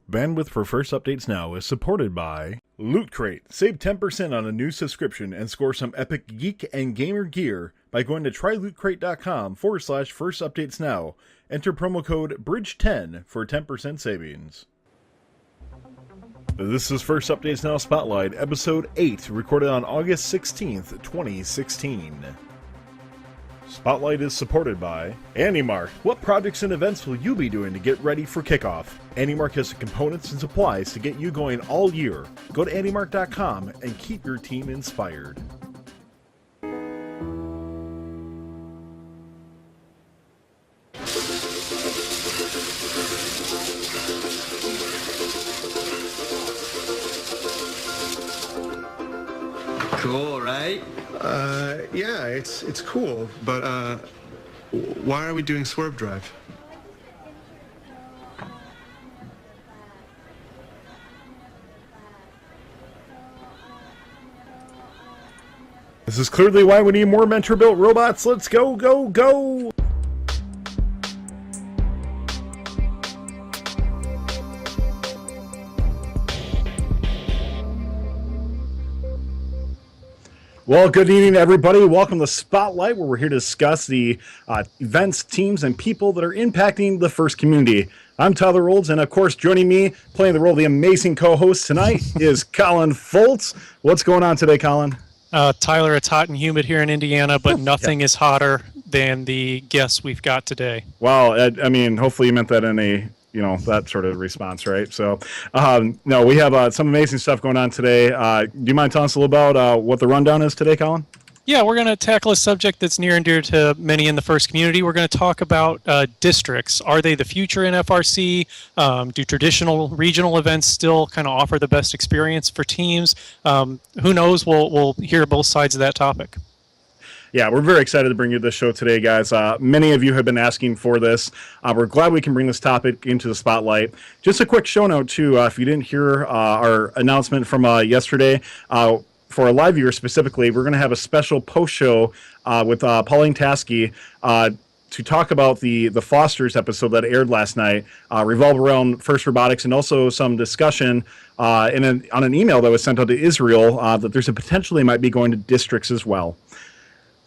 Bandwidth for First Updates Now is supported by Loot Crate. Save 10% on a new subscription and score some epic geek and gamer gear by going to trylootcrate.com/First Updates Now. Enter promo code BRIDGE10 for 10% savings. This is First Updates Now Spotlight, Episode 8, recorded on August 16th, 2016. Spotlight is supported by AndyMark. What projects and events will you be doing to get ready for kickoff? AndyMark has the components and supplies to get you going all year. Go to andymark.com and keep your team inspired. Cool, right? Yeah, it's cool, but why are we doing Swerve Drive? This is clearly why we need more mentor-built robots. Let's go, go, go! Well, good evening, everybody. Welcome to Spotlight, where we're here to discuss the events, teams, and people that are impacting the FIRST community. I'm Tyler Olds, and of course, joining me, playing the role of the amazing co-host tonight, is Colin Foltz. What's going on today, Colin? Tyler, it's hot and humid here in Indiana, but nothing is hotter than the guests we've got today. Wow, I mean, hopefully you meant that in a, that sort of response, right? So, no, we have some amazing stuff going on today. Do you mind telling us a little about what the rundown is today, Colin? Yeah, we're going to tackle a subject that's near and dear to many in the FIRST community. We're going to talk about districts. Are they the future in FRC? Do traditional regional events still kind of offer the best experience for teams? Who knows? We'll hear both sides of that topic. Yeah, we're very excited to bring you this show today, guys. Many of you have been asking for this. We're glad we can bring this topic into the spotlight. Just a quick show note, too, if you didn't hear our announcement from yesterday, for our live viewers specifically, we're going to have a special post-show with Pauline Taskey to talk about the Fosters episode that aired last night, revolved around FIRST Robotics, and also some discussion on an email that was sent out to Israel that there's a potential they might be going to districts as well.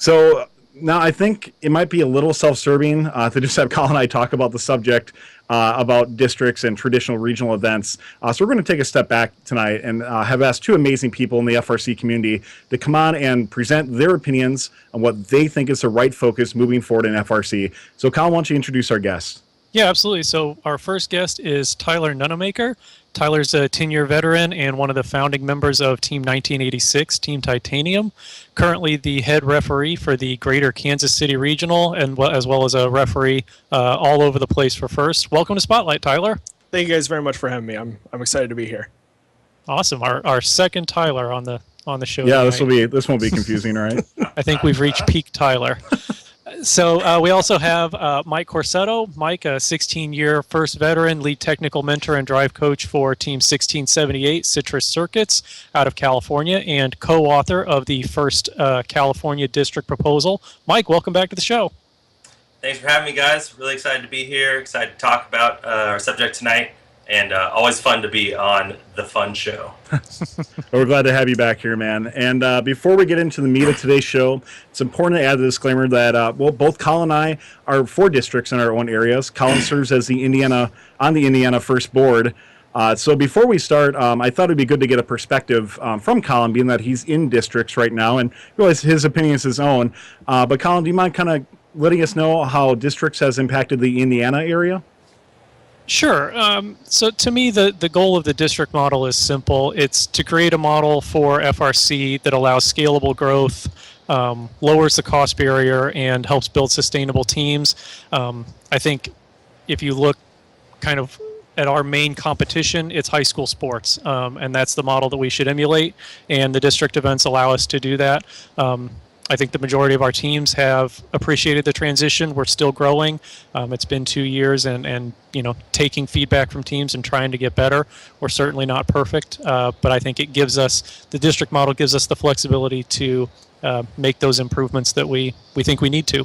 So now I think it might be a little self-serving to just have Colin and I talk about the subject about districts and traditional regional events. So we're going to take a step back tonight and have asked two amazing people in the FRC community to come on and present their opinions on what they think is the right focus moving forward in FRC. So Colin, why don't you introduce our guests? Yeah, absolutely. So our first guest is Tyler Nunemaker. Tyler's a 10-year veteran and one of the founding members of Team 1986 Team Titanium. Currently the head referee for the Greater Kansas City Regional, and as well as a referee all over the place for FIRST. Welcome to Spotlight, Tyler. Thank you guys very much for having me. I'm excited to be here. Awesome. Our second Tyler on the show. Yeah, tonight. this won't be confusing, right? I think we've reached peak Tyler. So we also have Mike Corsetto. Mike, a 16-year FIRST veteran, lead technical mentor and drive coach for Team 1678 Citrus Circuits out of California, and co-author of the FIRST California District Proposal. Mike, welcome back to the show. Thanks for having me, guys. Really excited to be here. Excited to talk about our subject tonight. And always fun to be on the fun show. We're glad to have you back here, man. And before we get into the meat of today's show, it's important to add the disclaimer that both Colin and I are for districts in our own areas. Colin serves as the Indiana FIRST board. So before we start, I thought it'd be good to get a perspective from Colin, being that he's in districts right now, and realize his opinion is his own. But Colin, do you mind kind of letting us know how districts has impacted the Indiana area? Sure. So to me, the goal of the district model is simple. It's to create a model for FRC that allows scalable growth, lowers the cost barrier, and helps build sustainable teams. I think if you look kind of at our main competition, it's high school sports, and that's the model that we should emulate, and the district events allow us to do that. I think the majority of our teams have appreciated the transition. We're still growing. It's been 2 years, and taking feedback from teams and trying to get better. We're certainly not perfect, but I think it gives us, the district model gives us the flexibility to make those improvements that we think we need to.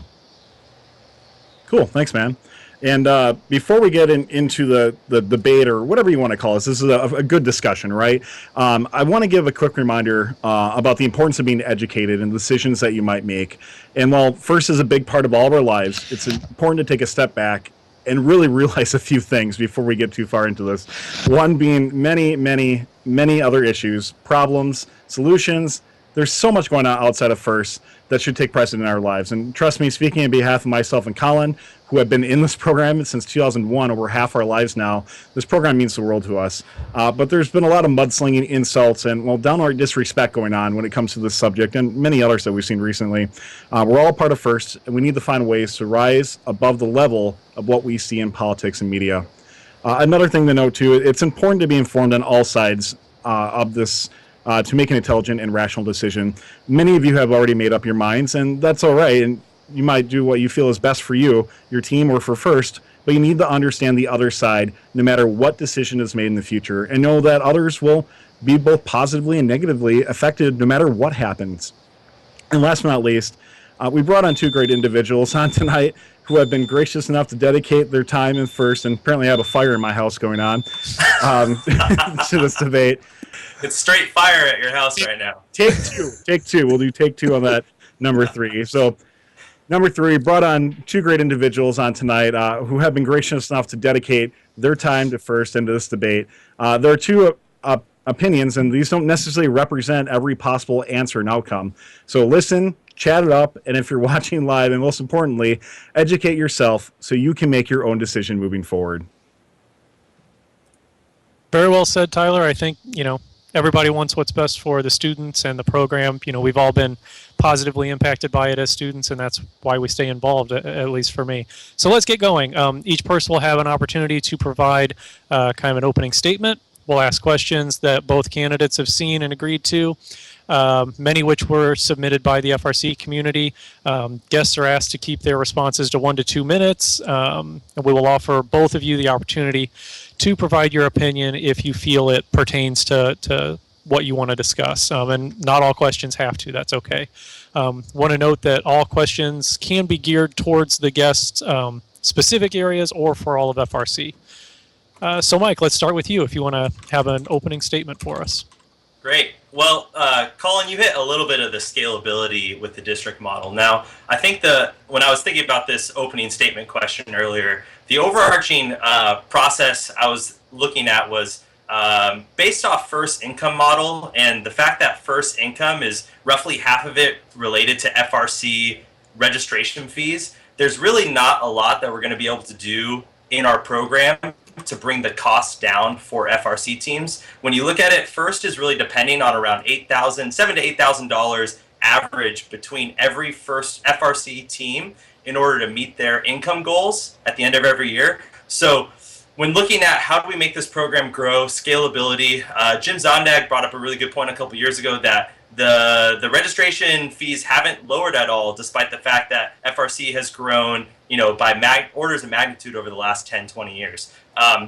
Cool. Thanks, man. And before we get into the debate or whatever you want to call this is a good discussion, right? I want to give a quick reminder about the importance of being educated and decisions that you might make. And while FIRST is a big part of all of our lives, it's important to take a step back and really realize a few things before we get too far into this. One being many other issues, problems, solutions. There's so much going on outside of FIRST that should take precedent in our lives. And trust me, speaking on behalf of myself and Colin, who have been in this program since 2001, over half our lives now, this program means the world to us. But there's been a lot of mudslinging, insults, and, well, downright disrespect going on when it comes to this subject and many others that we've seen recently. We're all part of FIRST, and we need to find ways to rise above the level of what we see in politics and media. Another thing to note, too, it's important to be informed on all sides of this to make an intelligent and rational decision. Many of you have already made up your minds, and that's all right. And you might do what you feel is best for you, your team, or for FIRST, but you need to understand the other side no matter what decision is made in the future, and know that others will be both positively and negatively affected no matter what happens. And last but not least, we brought on two great individuals on tonight who have been gracious enough to dedicate their time in FIRST, and apparently I have a fire in my house going on, to this debate. It's straight fire at your house right now. Take two. We'll do take two on that number 3. So number 3, brought on two great individuals on tonight who have been gracious enough to dedicate their time to FIRST and to this debate. There are two opinions, and these don't necessarily represent every possible answer and outcome. So listen, chat it up, and if you're watching live, and most importantly, educate yourself so you can make your own decision moving forward. Very well said, Tyler. I think, everybody wants what's best for the students and the program. We've all been positively impacted by it as students, and that's why we stay involved, at least for me. So let's get going. Each person will have an opportunity to provide kind of an opening statement. We'll ask questions that both candidates have seen and agreed to, many which were submitted by the FRC community. Guests are asked to keep their responses to 1 to 2 minutes, and we will offer both of you the opportunity to provide your opinion if you feel it pertains to what you want to discuss. And not all questions have to, that's okay. Want to note that all questions can be geared towards the guest's specific areas or for all of FRC. So Mike, let's start with you if you want to have an opening statement for us. Great. Well, Colin, you hit a little bit of the scalability with the district model. Now, I think when I was thinking about this opening statement question earlier, the overarching process I was looking at was based off FIRST income model, and the fact that FIRST income is roughly half of it related to FRC registration fees. There's really not a lot that we're going to be able to do in our program to bring the cost down for FRC teams. When you look at it, FIRST is really depending on around $7,000 to $8,000 average between every FIRST FRC team in order to meet their income goals at the end of every year. So when looking at how do we make this program grow, scalability, Jim Zondag brought up a really good point a couple years ago that the registration fees haven't lowered at all, despite the fact that FRC has grown, by orders of magnitude over the last 10, 20 years.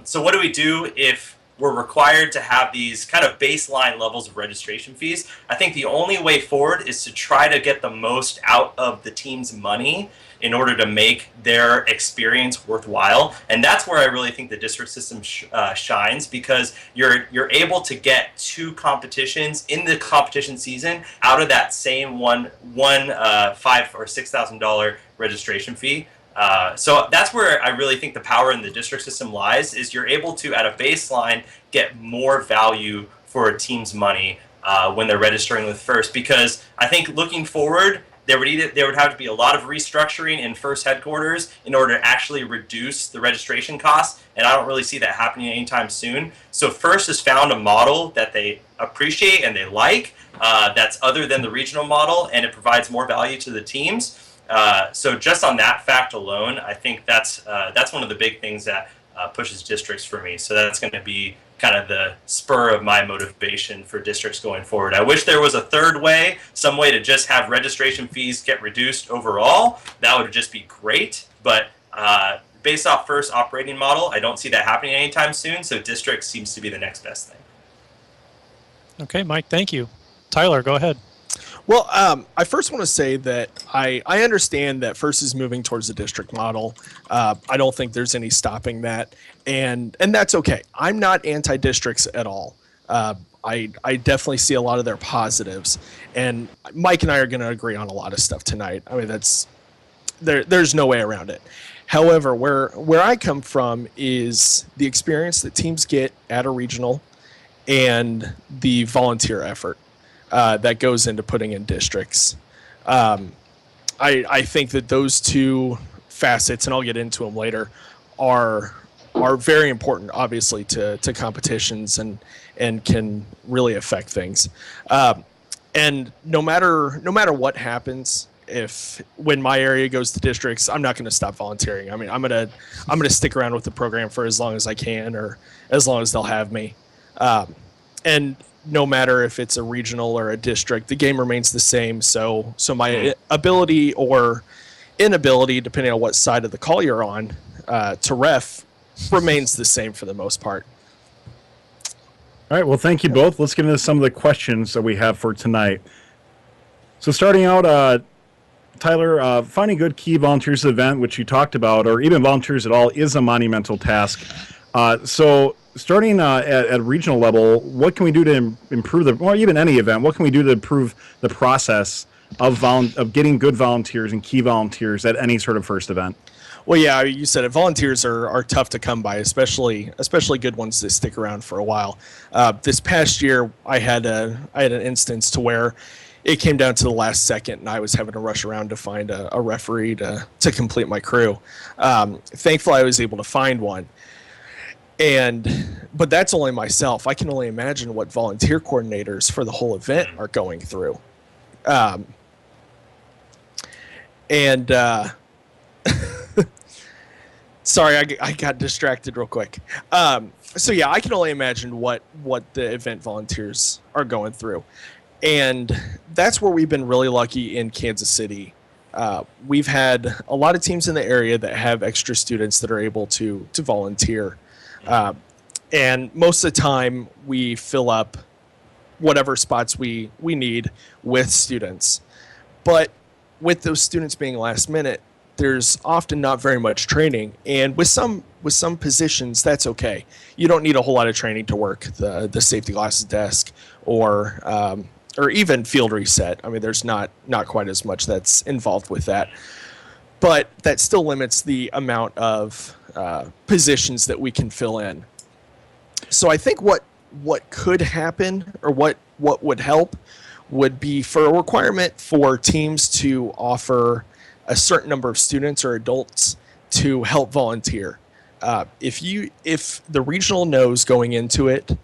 So what do we do if we're required to have these kind of baseline levels of registration fees? I think the only way forward is to try to get the most out of the team's money in order to make their experience worthwhile. And that's where I really think the district system shines, because you're able to get 2 competitions in the competition season out of that same one $5,000 or $6,000 registration fee. So that's where I really think the power in the district system lies, is you're able to, at a baseline, get more value for a team's money when they're registering with FIRST. Because I think looking forward, there would have to be a lot of restructuring in FIRST headquarters in order to actually reduce the registration costs, and I don't really see that happening anytime soon. So FIRST has found a model that they appreciate and they like, that's other than the regional model, and it provides more value to the teams. So just on that fact alone, I think that's one of the big things that pushes districts for me. So that's going to be kind of the spur of my motivation for districts going forward. I wish there was a third way, some way to just have registration fees get reduced overall. That would just be great. But based off FIRST operating model, I don't see that happening anytime soon. So district seems to be the next best thing. Okay, Mike, thank you. Tyler, go ahead. Well, I first want to say that I understand that FRC is moving towards the district model. I don't think there's any stopping that, and that's okay. I'm not anti-districts at all. I definitely see a lot of their positives, and Mike and I are going to agree on a lot of stuff tonight. I mean, there's no way around it. However, where I come from is the experience that teams get at a regional and the volunteer effort that goes into putting in districts. I think that those two facets, and I'll get into them later, are very important, obviously, to competitions and can really affect things. And no matter what happens, when my area goes to districts, I'm not going to stop volunteering. I mean, I'm gonna stick around with the program for as long as I can, or as long as they'll have me. And no matter if it's a regional or a district, the game remains the same. So my ability or inability, depending on what side of the call you're on, to ref remains the same for the most part. All right, well, thank you both. Let's get into some of the questions that we have for tonight. So starting out, Tyler, finding good key volunteers to the event, which you talked about, or even volunteers at all, is a monumental task. So starting at regional level, what can we do to improve or even any event, what can we do to improve the process of getting good volunteers and key volunteers at any sort of first event? Well, yeah, you said it. Volunteers are tough to come by, especially good ones that stick around for a while. This past year, I had an instance to where it came down to the last second, and I was having to rush around to find a referee to complete my crew. Thankfully, I was able to find one. But that's only myself. I can only imagine what volunteer coordinators for the whole event are going through. Sorry, I got distracted real quick. So yeah, I can only imagine what the event volunteers are going through. And that's where we've been really lucky in Kansas City. We've had a lot of teams in the area that have extra students that are able to volunteer. And most of the time we fill up whatever spots we need with students. But with those students being last minute, there's often not very much training, and with some positions, that's okay. You don't need a whole lot of training to work the safety glasses desk or even field reset. I mean, there's not quite as much that's involved with that, but that still limits the amount of positions that we can fill in. So I think what could happen, or what would help, would be for a requirement for teams to offer a certain number of students or adults to help volunteer. If the regional knows going into it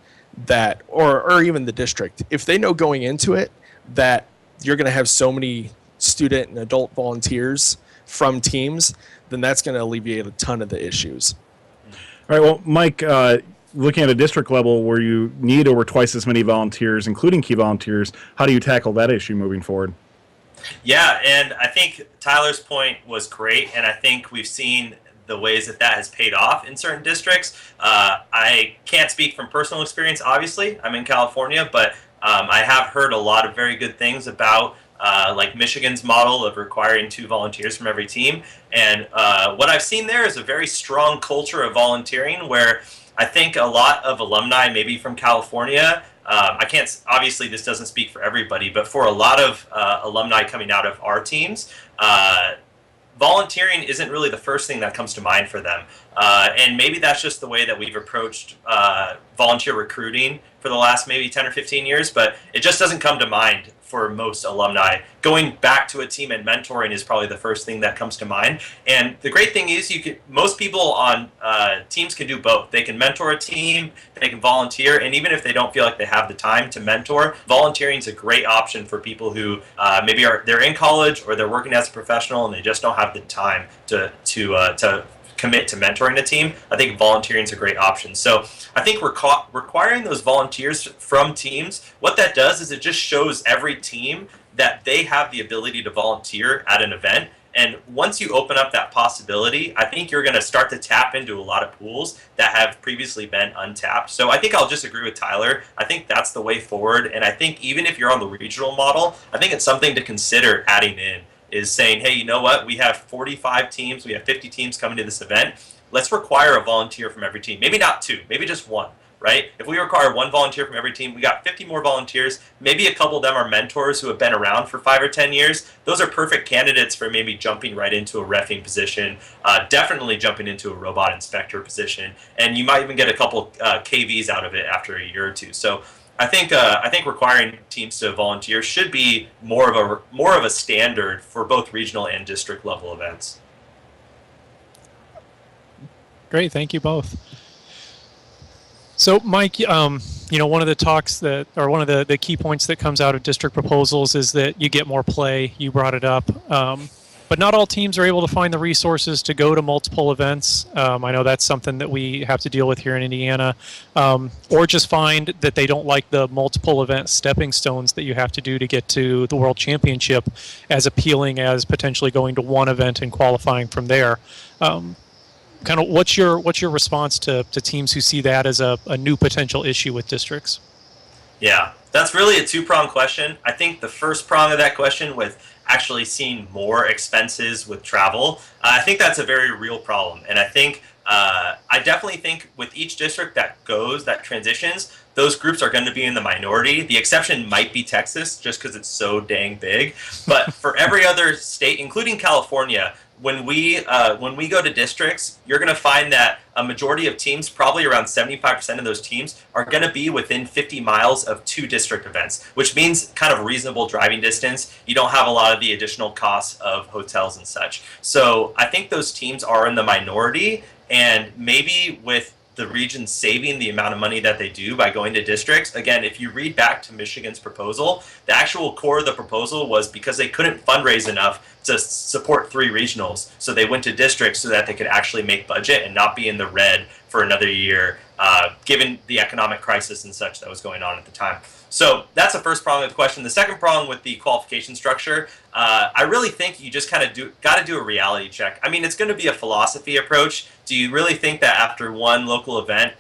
that, or even the district, if they know going into it that you're going to have so many student and adult volunteers from teams, then that's going to alleviate a ton of the issues. All right, well, Mike, looking at a district level where you need over twice as many volunteers, including key volunteers, how do you tackle that issue moving forward? Yeah, and I think Tyler's point was great, and I think we've seen the ways that has paid off in certain districts. I can't speak from personal experience, obviously. I'm in California, but I have heard a lot of very good things about like Michigan's model of requiring 2 volunteers from every team. And what I've seen there is a very strong culture of volunteering, where I think a lot of alumni, maybe from California, I can't, obviously this doesn't speak for everybody, but for a lot of alumni coming out of our teams, volunteering isn't really the first thing that comes to mind for them. And maybe that's just the way that we've approached volunteer recruiting for the last maybe 10 or 15 years, but it just doesn't come to mind for most alumni. Going back to a team and mentoring is probably the first thing that comes to mind. And the great thing is, most people on teams can do both. They can mentor a team, they can volunteer, and even if they don't feel like they have the time to mentor, volunteering is a great option for people who maybe they're in college or they're working as a professional and they just don't have the time to commit to mentoring a team. I think volunteering is a great option. So I think requiring those volunteers from teams, what that does is it just shows every team that they have the ability to volunteer at an event, And once you open up that possibility, I think you're going to start to tap into a lot of pools that have previously been untapped. So I think I'll just agree with Tyler. I think that's the way forward. And I think even if you're on the regional model, I think it's something to consider adding in, is saying, hey, you know what? We have 45 teams. We have 50 teams coming to this event. Let's require a volunteer from every team. Maybe not two, maybe just one. Right? If we require one volunteer from every team, we got 50 more volunteers. Maybe a couple of them are mentors who have been around for 5 or 10 years. Those are perfect candidates for maybe jumping right into a reffing position, definitely jumping into a robot inspector position, and you might even get a couple KVs out of it after a year or two. So I think requiring teams to volunteer should be more of a standard for both regional and district level events. Great, thank you both. So, Mike, one of the talks one of the key points that comes out of district proposals is that you get more play. You brought it up. But not all teams are able to find the resources to go to multiple events. I know that's something that we have to deal with here in Indiana. Or just find that they don't like the multiple event stepping stones that you have to do to get to the World Championship as appealing as potentially going to one event and qualifying from there. Kind of what's your response to teams who see that as a new potential issue with districts? Yeah, that's really a two-pronged question. I think the first prong of that question with actually seeing more expenses with travel, I think that's a very real problem. And I think I definitely think with each district that transitions, those groups are going to be in the minority. The exception might be Texas, just because it's so dang big. But for every other state, including California, when we go to districts, you're going to find that a majority of teams, probably around 75% of those teams, are going to be within 50 miles of 2 district events, which means kind of reasonable driving distance. You don't have a lot of the additional costs of hotels and such. So I think those teams are in the minority, and maybe with the region saving the amount of money that they do by going to districts. Again, if you read back to Michigan's proposal, the actual core of the proposal was because they couldn't fundraise enough to support 3 regionals, so they went to districts so that they could actually make budget and not be in the red for another year, given the economic crisis and such that was going on at the time. So that's the first prong of the question. The second prong with the qualification structure, I really think you just kind of got to do a reality check. I mean, it's going to be a philosophy approach. Do you really think that after one local event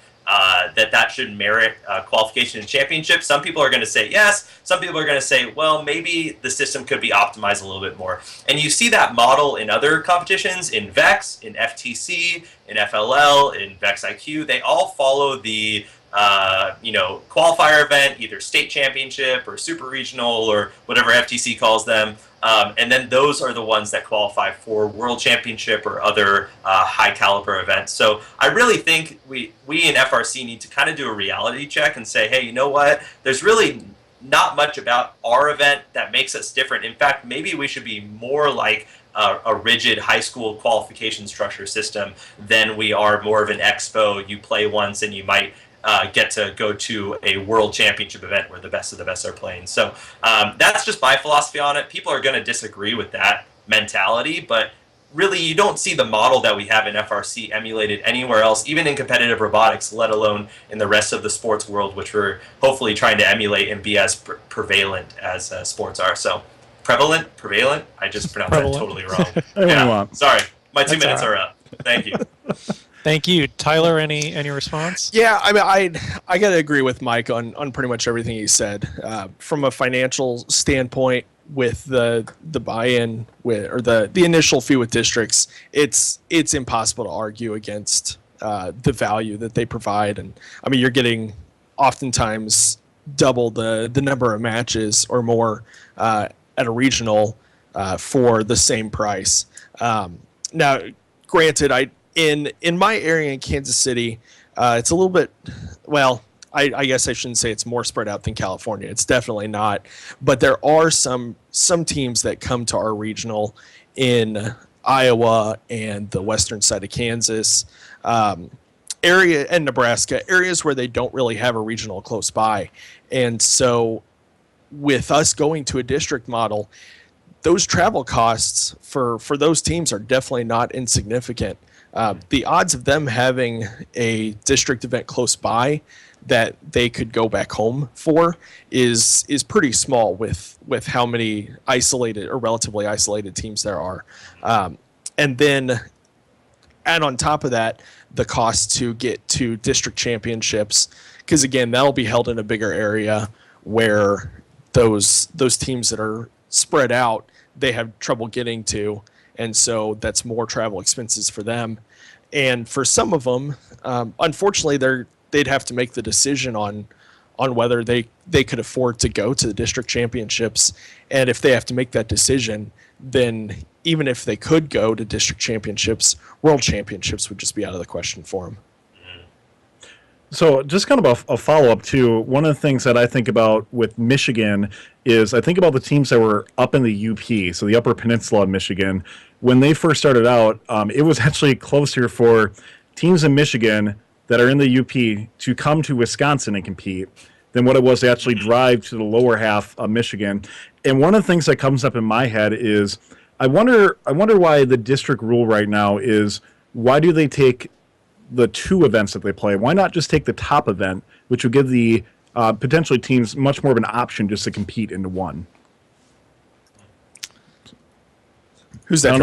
that should merit qualification and championship? Some people are going to say yes. Some people are going to say, well, maybe the system could be optimized a little bit more. And you see that model in other competitions, in VEX, in FTC, in FLL, in VEX IQ. They all follow the qualifier event, either state championship or super regional or whatever FTC calls them. And then those are the ones that qualify for world championship or other high caliber events. So I really think we in FRC need to kind of do a reality check and say, hey, you know what? There's really not much about our event that makes us different. In fact, maybe we should be more like a rigid high school qualification structure system than we are more of an expo. You play once and you might get to go to a world championship event where the best of the best are playing. So that's just my philosophy on it. People are going to disagree with that mentality, but really you don't see the model that we have in FRC emulated anywhere else, even in competitive robotics, let alone in the rest of the sports world, which we're hopefully trying to emulate and be as prevalent as sports are. So prevalent? I just pronounced that totally wrong. Yeah, sorry. My 2 minutes are up. Thank you. Thank you. Tyler, any response? Yeah, I mean, I got to agree with Mike on pretty much everything he said. From a financial standpoint, with the buy-in or the initial fee with districts, it's impossible to argue against the value that they provide. And I mean, you're getting oftentimes double the number of matches or more at a regional for the same price. Now, granted, in my area in Kansas City, it's a little bit, well, I guess I shouldn't say it's more spread out than California. It's definitely not. But there are some teams that come to our regional in Iowa and the western side of Kansas, area and Nebraska, areas where they don't really have a regional close by. And so with us going to a district model, those travel costs for those teams are definitely not insignificant. The odds of them having a district event close by that they could go back home for is pretty small with how many isolated or relatively isolated teams there are. And then add on top of that the cost to get to district championships, because again, that'll be held in a bigger area where those teams that are spread out, they have trouble getting to, and so that's more travel expenses for them. And for some of them, unfortunately, they'd have to make the decision on whether they could afford to go to the district championships. And if they have to make that decision, then even if they could go to district championships, world championships would just be out of the question for them. So just kind of a follow-up too, one of the things that I think about with Michigan is I think about the teams that were up in the UP, so the Upper Peninsula of Michigan. When they first started out, it was actually closer for teams in Michigan that are in the UP to come to Wisconsin and compete than what it was to actually drive to the lower half of Michigan. And one of the things that comes up in my head is I wonder why the district rule right now is, why do they take the two events that they play? Why not just take the top event, which would give the potentially teams much more of an option just to compete into one? Who's that?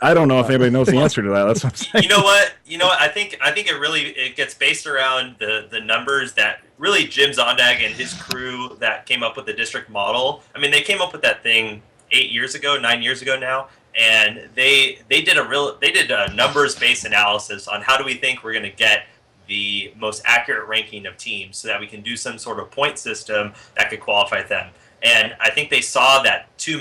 I don't know if anybody knows the answer to that. That's what I'm saying. You know what? I think it gets based around the numbers that really Jim Zondag and his crew that came up with the district model. I mean, they came up with that thing 9 years ago now, and they did a numbers-based analysis on how do we think we're going to get the most accurate ranking of teams so that we can do some sort of point system that could qualify them. And I think they saw that two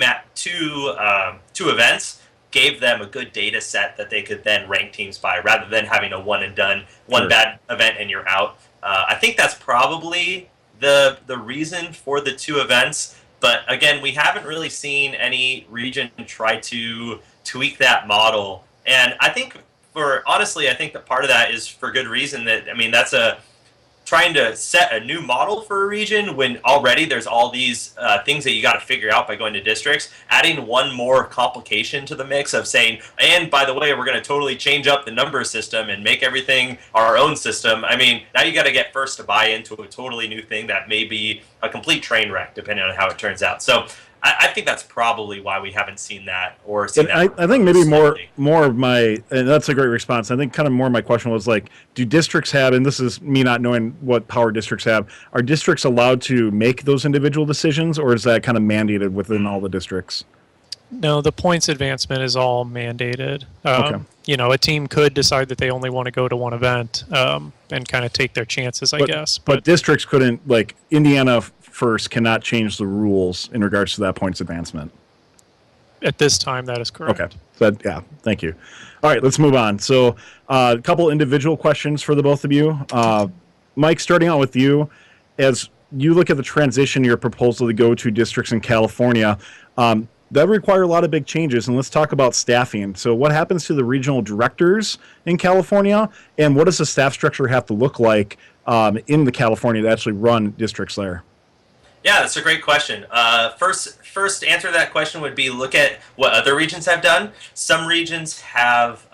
events gave them a good data set that they could then rank teams by, rather than having a one and done, one bad event and you're out. I think that's probably the reason for the two events. But again, we haven't really seen any region try to tweak that model. And I think I think that part of that is for good reason. That's trying to set a new model for a region when already there's all these things that you got to figure out by going to districts. Adding one more complication to the mix of saying, and by the way, we're going to totally change up the number system and make everything our own system. I mean, now you got to get first to buy into a totally new thing that may be a complete train wreck depending on how it turns out. So I think that's probably why we haven't seen that or seen that. I think maybe more of my, and that's a great response. I think kind of more of my question was like, do districts have, and this is me not knowing what power districts have, are districts allowed to make those individual decisions, or is that kind of mandated within all the districts? No, the points advancement is all mandated. Okay. A team could decide that they only want to go to one event and kind of take their chances, I guess. But districts couldn't, like Indiana first cannot change the rules in regards to that points advancement. At this time, that is correct. Okay. Yeah, thank you. All right, let's move on. So a couple individual questions for the both of you. Mike, starting out with you, as you look at the transition, your proposal to go to districts in California, that require a lot of big changes, and let's talk about staffing. So what happens to the regional directors in California, and what does the staff structure have to look like in the California to actually run districts there? Yeah, that's a great question. First answer to that question would be look at what other regions have done. Some regions have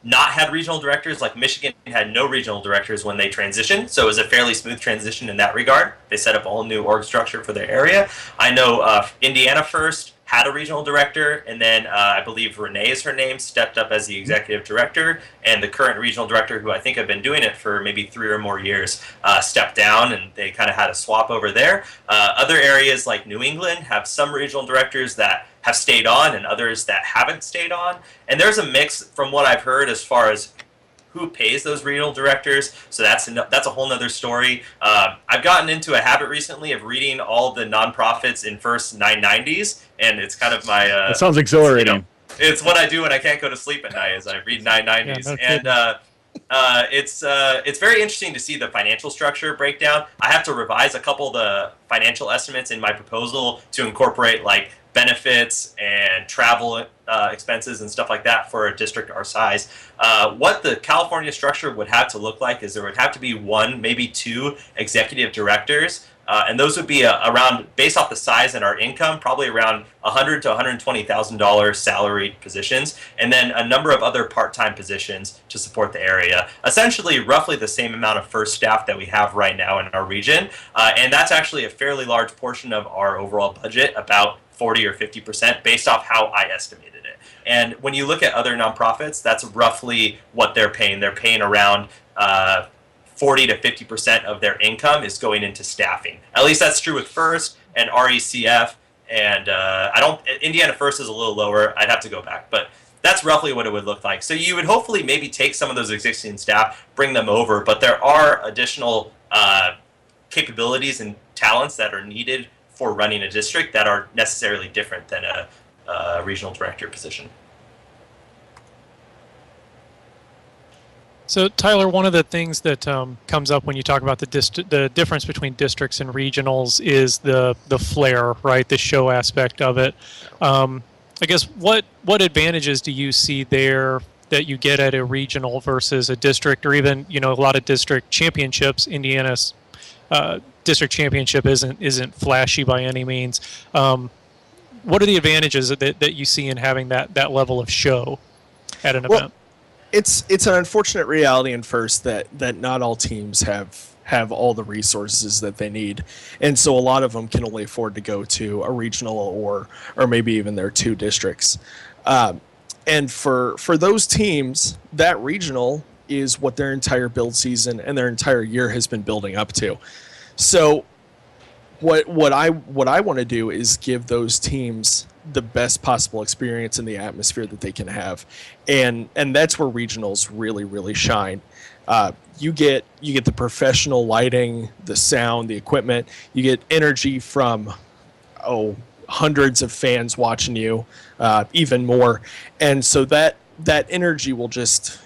not had regional directors, like Michigan had no regional directors when they transitioned, so it was a fairly smooth transition in that regard. They set up a whole new org structure for their area. I know Indiana first had a regional director, and then I believe Renee is her name, stepped up as the executive director, and the current regional director, who I think have been doing it for maybe 3 or more years, stepped down, and they kind of had a swap over there. Other areas like New England have some regional directors that have stayed on and others that haven't stayed on. And there's a mix from what I've heard as far as who pays those regional directors, so that's a whole nother story. I've gotten into a habit recently of reading all the nonprofits in first 990s, and it's kind of my... That sounds exhilarating. It's what I do when I can't go to sleep at night, is I read 990s. Yeah, it's very interesting to see the financial structure breakdown. I have to revise a couple of the financial estimates in my proposal to incorporate like benefits and travel expenses and stuff like that for a district our size. What the California structure would have to look like is there would have to be 1, maybe 2 executive directors and those would be around, based off the size and our income, probably around $100,000 to $120,000 salaried positions, and then a number of other part-time positions to support the area. Essentially, roughly the same amount of FIRST staff that we have right now in our region, and that's actually a fairly large portion of our overall budget, about 40 or 50%, based off how I estimated it. And when you look at other nonprofits, that's roughly what they're paying. They're paying around 40 to 50% of their income is going into staffing. At least that's true with FIRST and RECF, and Indiana FIRST is a little lower. I'd have to go back, but that's roughly what it would look like. So you would hopefully maybe take some of those existing staff, bring them over, but there are additional capabilities and talents that are needed for running a district that are necessarily different than a regional director position. So, Tyler, one of the things that comes up when you talk about the difference between districts and regionals is the flair, right? The show aspect of it. I guess what advantages do you see there that you get at a regional versus a district, or even a lot of district championships? Indiana's district championship isn't flashy by any means. What are the advantages that you see in having that level of show at an event? It's an unfortunate reality in FIRST that not all teams have all the resources that they need, and so a lot of them can only afford to go to a regional or maybe even their two districts. And for those teams, that regional is what their entire build season and their entire year has been building up to. So what I want to do is give those teams the best possible experience in the atmosphere that they can have, and that's where regionals really shine. You get the professional lighting, the sound, the equipment. You get energy from hundreds of fans watching you, even more, and so that energy will just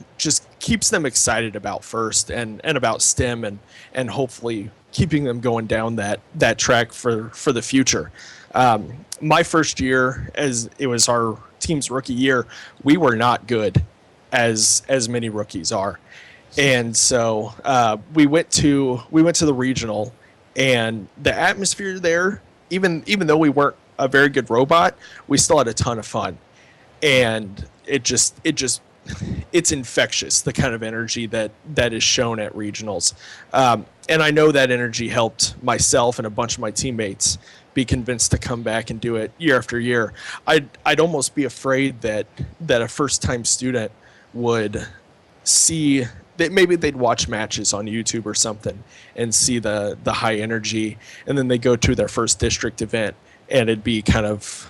keeps them excited about FIRST and about STEM and hopefully keeping them going down that track for the future. My first year, as it was our team's rookie year, we were not good as many rookies are, and so we went to the regional, and the atmosphere there, even though we weren't a very good robot, we still had a ton of fun, and it's infectious, the kind of energy that is shown at regionals. And I know that energy helped myself and a bunch of my teammates be convinced to come back and do it year after year. I'd almost be afraid that a first-time student would see that maybe they'd watch matches on YouTube or something and see the high energy, and then they go to their first district event and it'd be kind of,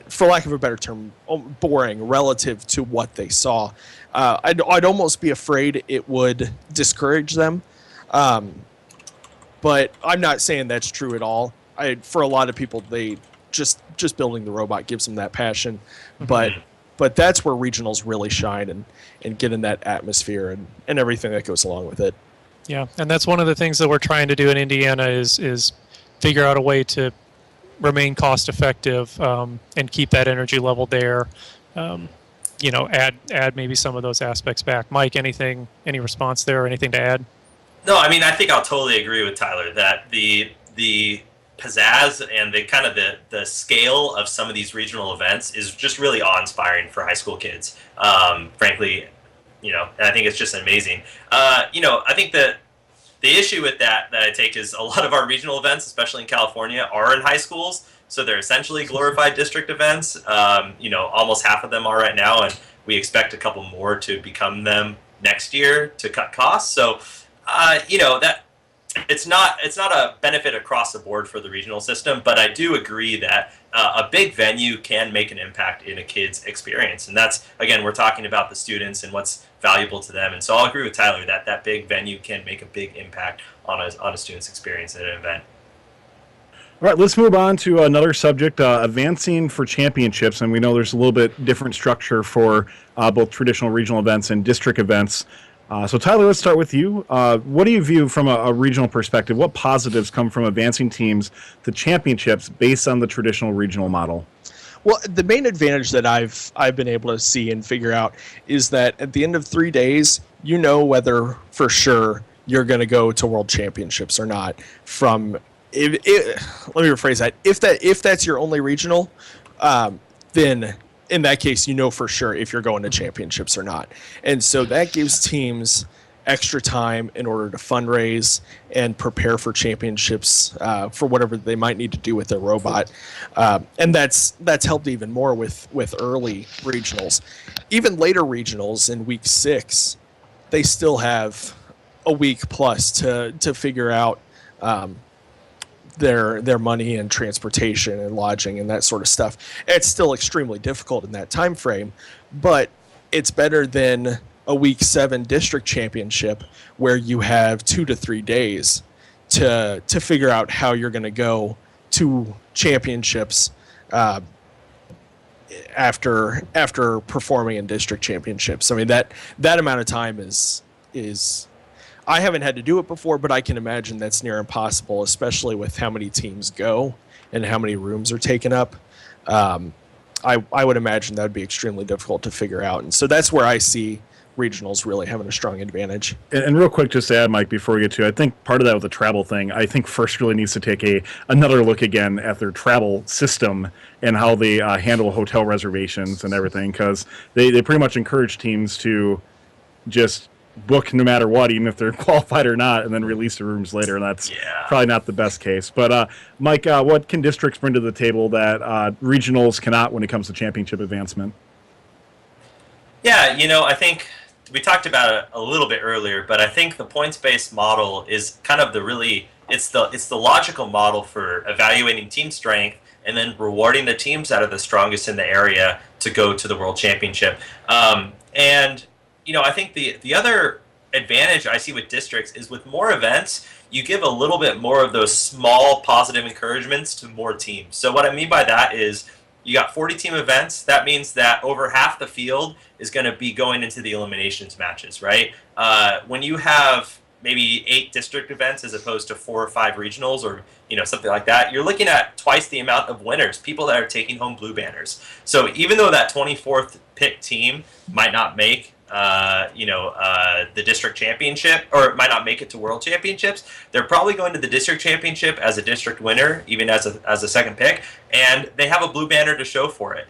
for lack of a better term, boring relative to what they saw. I'd almost be afraid it would discourage them. But I'm not saying that's true at all. For a lot of people, they just building the robot gives them that passion. But that's where regionals really shine and get in that atmosphere and everything that goes along with it. Yeah, and that's one of the things that we're trying to do in Indiana is figure out a way to remain cost effective and keep that energy level there. Add maybe some of those aspects back. Mike, any response there or anything to add? No, I mean, I think I'll totally agree with Tyler that the pizzazz and the scale of some of these regional events is just really awe-inspiring for high school kids. Frankly, and I think it's just amazing. I think that the issue with that I take is a lot of our regional events, especially in California, are in high schools. So they're essentially glorified district events. Almost half of them are right now, and we expect a couple more to become them next year to cut costs. So, that it's not a benefit across the board for the regional system, but I do agree that a big venue can make an impact in a kid's experience. And that's, again, we're talking about the students and what's valuable to them. And so I'll agree with Tyler that big venue can make a big impact on a student's experience at an event. All right, let's move on to another subject, advancing for championships. And we know there's a little bit different structure for both traditional regional events and district events. So Tyler, let's start with you. What do you view from a regional perspective? What positives come from advancing teams to championships based on the traditional regional model? Well, the main advantage that I've been able to see and figure out is that at the end of 3 days, whether for sure you're going to go to world championships or not. Let me rephrase that. If that's your only regional, then in that case, you know for sure if you're going to championships or not. And so that gives teams extra time in order to fundraise and prepare for championships for whatever they might need to do with their robot. And that's helped even more with early regionals. Even later regionals in week 6, they still have a week plus to figure out their money and transportation and lodging and that sort of stuff. It's still extremely difficult in that time frame, but it's better than a week 7 district championship where you have 2 to 3 days to figure out how you're going to go to championships after performing in district championships. I mean, that amount of time is I haven't had to do it before, but I can imagine that's near impossible, especially with how many teams go and how many rooms are taken up. I would imagine that would be extremely difficult to figure out. And so that's where I see regionals really having a strong advantage. And real quick, just to add, Mike, before we get to it, I think part of that with the travel thing, I think FIRST really needs to take another look again at their travel system and how they handle hotel reservations and everything, because they pretty much encourage teams to just book no matter what, even if they're qualified or not, and then release the rooms later, and that's probably not the best case. But Mike, what can districts bring to the table that regionals cannot when it comes to championship advancement? Yeah, I think we talked about it a little bit earlier, but I think the points-based model is kind of it's the logical model for evaluating team strength and then rewarding the teams that are the strongest in the area to go to the World Championship. And I think the other advantage I see with districts is with more events, you give a little bit more of those small positive encouragements to more teams. So what I mean by that is you got 40 team events. That means that over half the field is going to be going into the eliminations matches, right? When you have maybe 8 district events as opposed to 4 or 5 regionals or something like that, you're looking at twice the amount of winners, people that are taking home blue banners. So even though that 24th pick team might not make the district championship, or might not make it to world championships, they're probably going to the district championship as a district winner, even as a second pick, and they have a blue banner to show for it.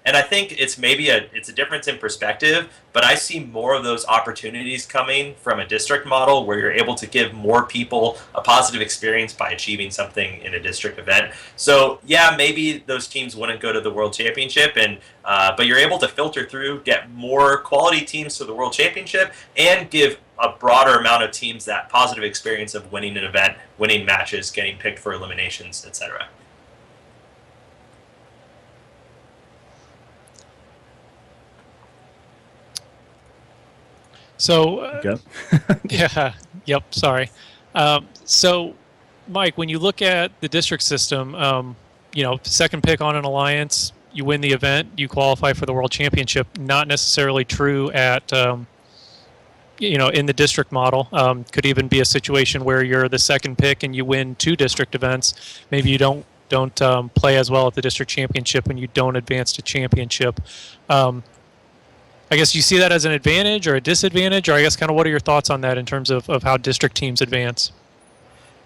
And I think it's it's a difference in perspective, but I see more of those opportunities coming from a district model where you're able to give more people a positive experience by achieving something in a district event. So yeah, maybe those teams wouldn't go to the World Championship, but you're able to filter through, get more quality teams to the World Championship, and give a broader amount of teams that positive experience of winning an event, winning matches, getting picked for eliminations, etc. So, sorry. So, Mike, when you look at the district system, second pick on an alliance, you win the event, you qualify for the World Championship. Not necessarily true at, in the district model. Could even be a situation where you're the second pick and you win 2 district events. Maybe you don't play as well at the district championship and you don't advance to championship. I guess you see that as an advantage or a disadvantage, or I guess kind of what are your thoughts on that in terms of how district teams advance?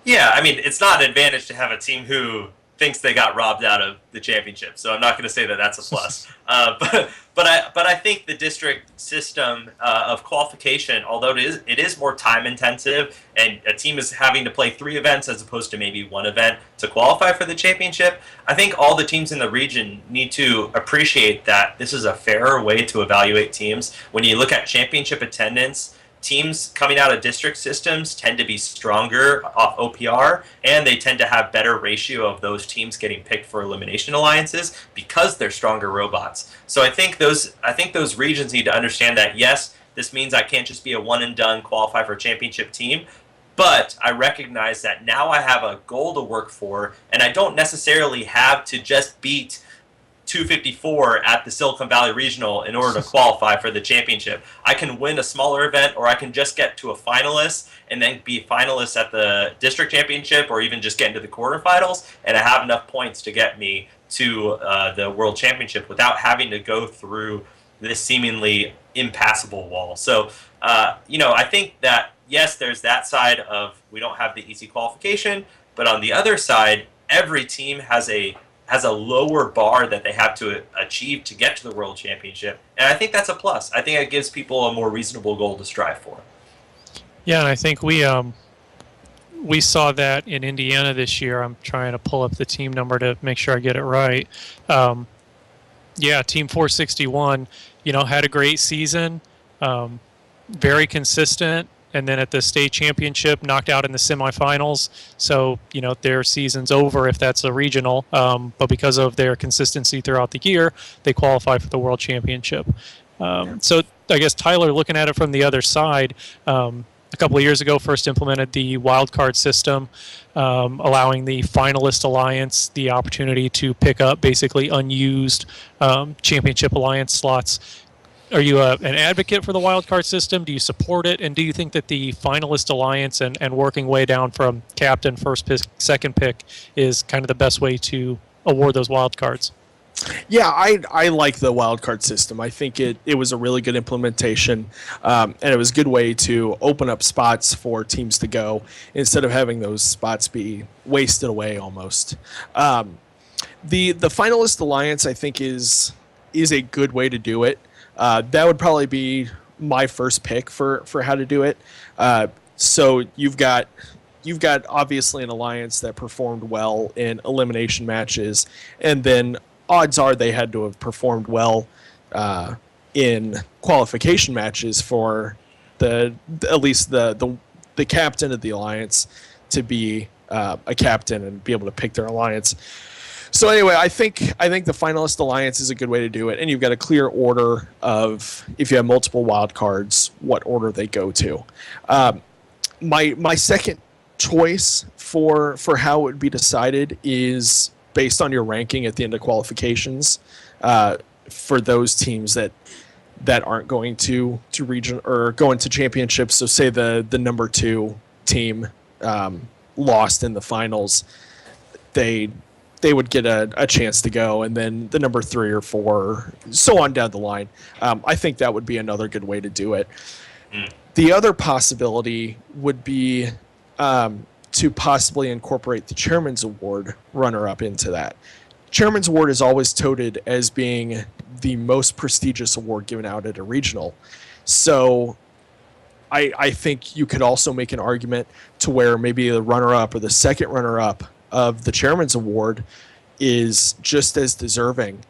Yeah, I mean, it's not an advantage to have a team who thinks they got robbed out of the championship, so I'm not going to say that that's a plus. But I think the district system of qualification, although it is more time intensive, and a team is having to play 3 events as opposed to maybe 1 event to qualify for the championship, I think all the teams in the region need to appreciate that this is a fairer way to evaluate teams. When you look at championship attendance, teams coming out of district systems tend to be stronger off OPR, and they tend to have better ratio of those teams getting picked for elimination alliances because they're stronger robots. So I think those regions need to understand that, yes, this means I can't just be a one and done qualify for a championship team, but I recognize that now I have a goal to work for, and I don't necessarily have to just beat 254 at the Silicon Valley Regional in order to qualify for the championship. I can win a smaller event, or I can just get to a finalist and then be finalist at the district championship, or even just get into the quarterfinals, and I have enough points to get me to the World Championship without having to go through this seemingly impassable wall. So, I think that yes, there's that side of we don't have the easy qualification, but on the other side, every team has a lower bar that they have to achieve to get to the World Championship, and I think that's a plus. I think it gives people a more reasonable goal to strive for. Yeah, and I think we saw that in Indiana this year. I'm trying to pull up the team number to make sure I get it right. Yeah, Team 461, had a great season, very consistent, and then at the state championship, knocked out in the semifinals. So, their season's over if that's a regional, but because of their consistency throughout the year, they qualify for the World Championship. So I guess, Tyler, looking at it from the other side, a couple of years ago, first implemented the wildcard system, allowing the finalist alliance the opportunity to pick up basically unused championship alliance slots. Are you an advocate for the wildcard system? Do you support it? And do you think that the finalist alliance and working way down from captain, first pick, second pick is kind of the best way to award those wildcards? Yeah, I like the wildcard system. I think it was a really good implementation, and it was a good way to open up spots for teams to go instead of having those spots be wasted away almost. The finalist alliance, I think, is a good way to do it. That would probably be my first pick for how to do it. So you've got obviously an alliance that performed well in elimination matches, and then odds are they had to have performed well in qualification matches for at least the captain of the alliance to be a captain and be able to pick their alliance. So anyway, I think the finalist alliance is a good way to do it, and you've got a clear order of, if you have multiple wild cards, what order they go to. My second choice for how it would be decided is based on your ranking at the end of qualifications, for those teams that aren't going to region or going to championships. So say the number 2 team lost in the finals, they would get a chance to go, and then the number 3 or 4, so on down the line. I think that would be another good way to do it. The other possibility would be to possibly incorporate the Chairman's Award runner-up into that. Chairman's Award is always touted as being the most prestigious award given out at a regional. So I think you could also make an argument to where maybe the runner-up or the second runner-up of the Chairman's Award is just as deserving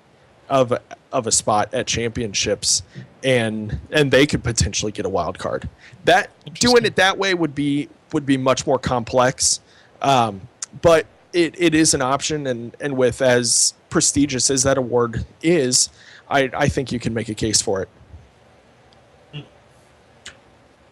of a spot at championships, and they could potentially get a wild card. That doing it that way would be much more complex, but it is an option, and with as prestigious as that award is, I think you can make a case for it.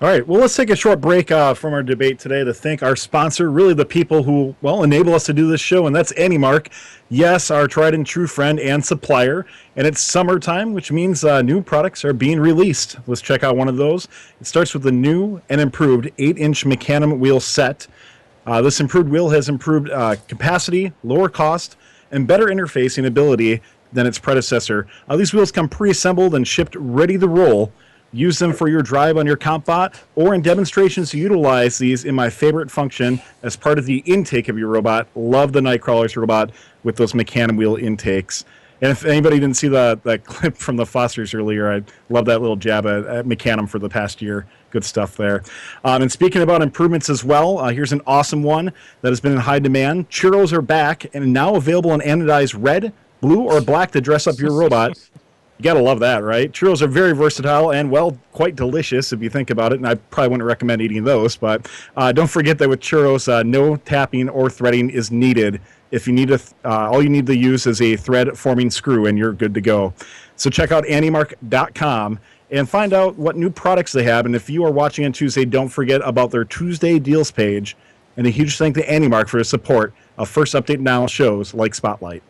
All right, well, let's take a short break from our debate today to thank our sponsor, really the people who, enable us to do this show, and that's AnyMark. Yes, our tried and true friend and supplier, and it's summertime, which means new products are being released. Let's check out one of those. It starts with the new and improved 8-inch Mecanim wheel set. This improved wheel has improved capacity, lower cost, and better interfacing ability than its predecessor. These wheels come pre-assembled and shipped ready to roll. Use them for your drive on your CompBot or in demonstrations to utilize these in my favorite function as part of the intake of your robot. Love the Nightcrawler's robot with those Mecanim wheel intakes. And if anybody didn't see that clip from the Fosters earlier, I love that little jab at Mecanim for the past year. Good stuff there. And speaking about improvements as well, here's an awesome one that has been in high demand. Churros are back and now available in anodized red, blue, or black to dress up your robot. You gotta love that, right? Churros are very versatile and, quite delicious if you think about it, and I probably wouldn't recommend eating those, but don't forget that with churros, no tapping or threading is needed. If you need all you need to use is a thread-forming screw, and you're good to go. So check out anymark.com and find out what new products they have, and if you are watching on Tuesday, don't forget about their Tuesday deals page, and a huge thank to Anymark for his support of First Update Now shows like Spotlight.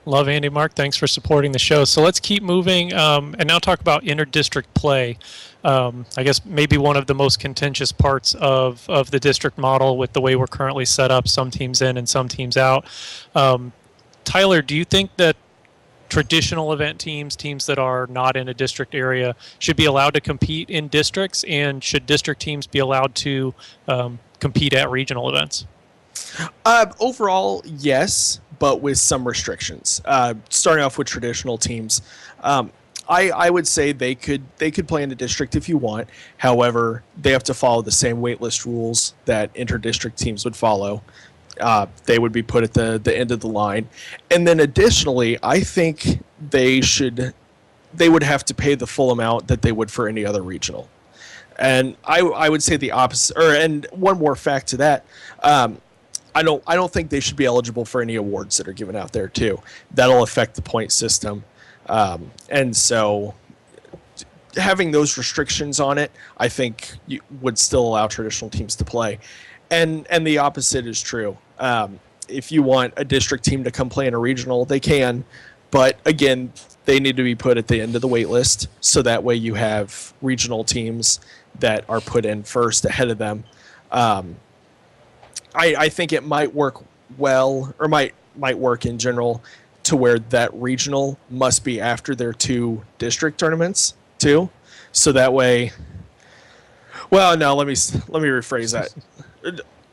Love Andy Mark. Thanks for supporting the show. So let's keep moving and now talk about inter-district play. I guess maybe one of the most contentious parts of the district model with the way we're currently set up, some teams in and some teams out. Tyler, do you think that traditional event teams, teams that are not in a district area, should be allowed to compete in districts, and should district teams be allowed to compete at regional events? Overall, yes, but with some restrictions. Starting off with traditional teams, I would say they could play in a district if you want. However, they have to follow the same waitlist rules that inter-district teams would follow. They would be put at the end of the line, and then additionally, I think they would have to pay the full amount that they would for any other regional. And I would say the opposite. And one more fact to that. I don't think they should be eligible for any awards that are given out there too. That'll affect the point system, and so having those restrictions on it, I think would still allow traditional teams to play. And the opposite is true. If you want a district team to come play in a regional, they can, but again, they need to be put at the end of the wait list, so that way you have regional teams that are put in first ahead of them. I think it might work well, or might work in general, to where that regional must be after their 2 district tournaments too. So that way, well, no, let me rephrase that.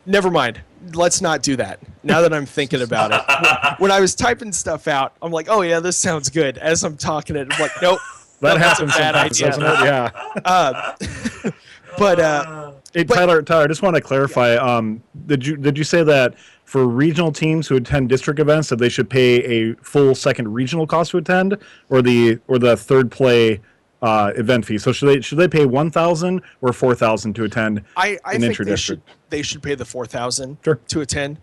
Never mind. Let's not do that. Now that I'm thinking about it, when I was typing stuff out, I'm like, oh yeah, this sounds good. As I'm talking it, I'm like, nope, That happens a bad sometimes, idea. doesn't it? Yeah. But Hey, Tyler, I just want to clarify. Did you say that for regional teams who attend district events that they should pay a full second regional cost to attend, or the third play event fee? So should they pay $1,000 or $4,000 to attend I an think intra-district? they should pay the $4,000 Sure. to attend.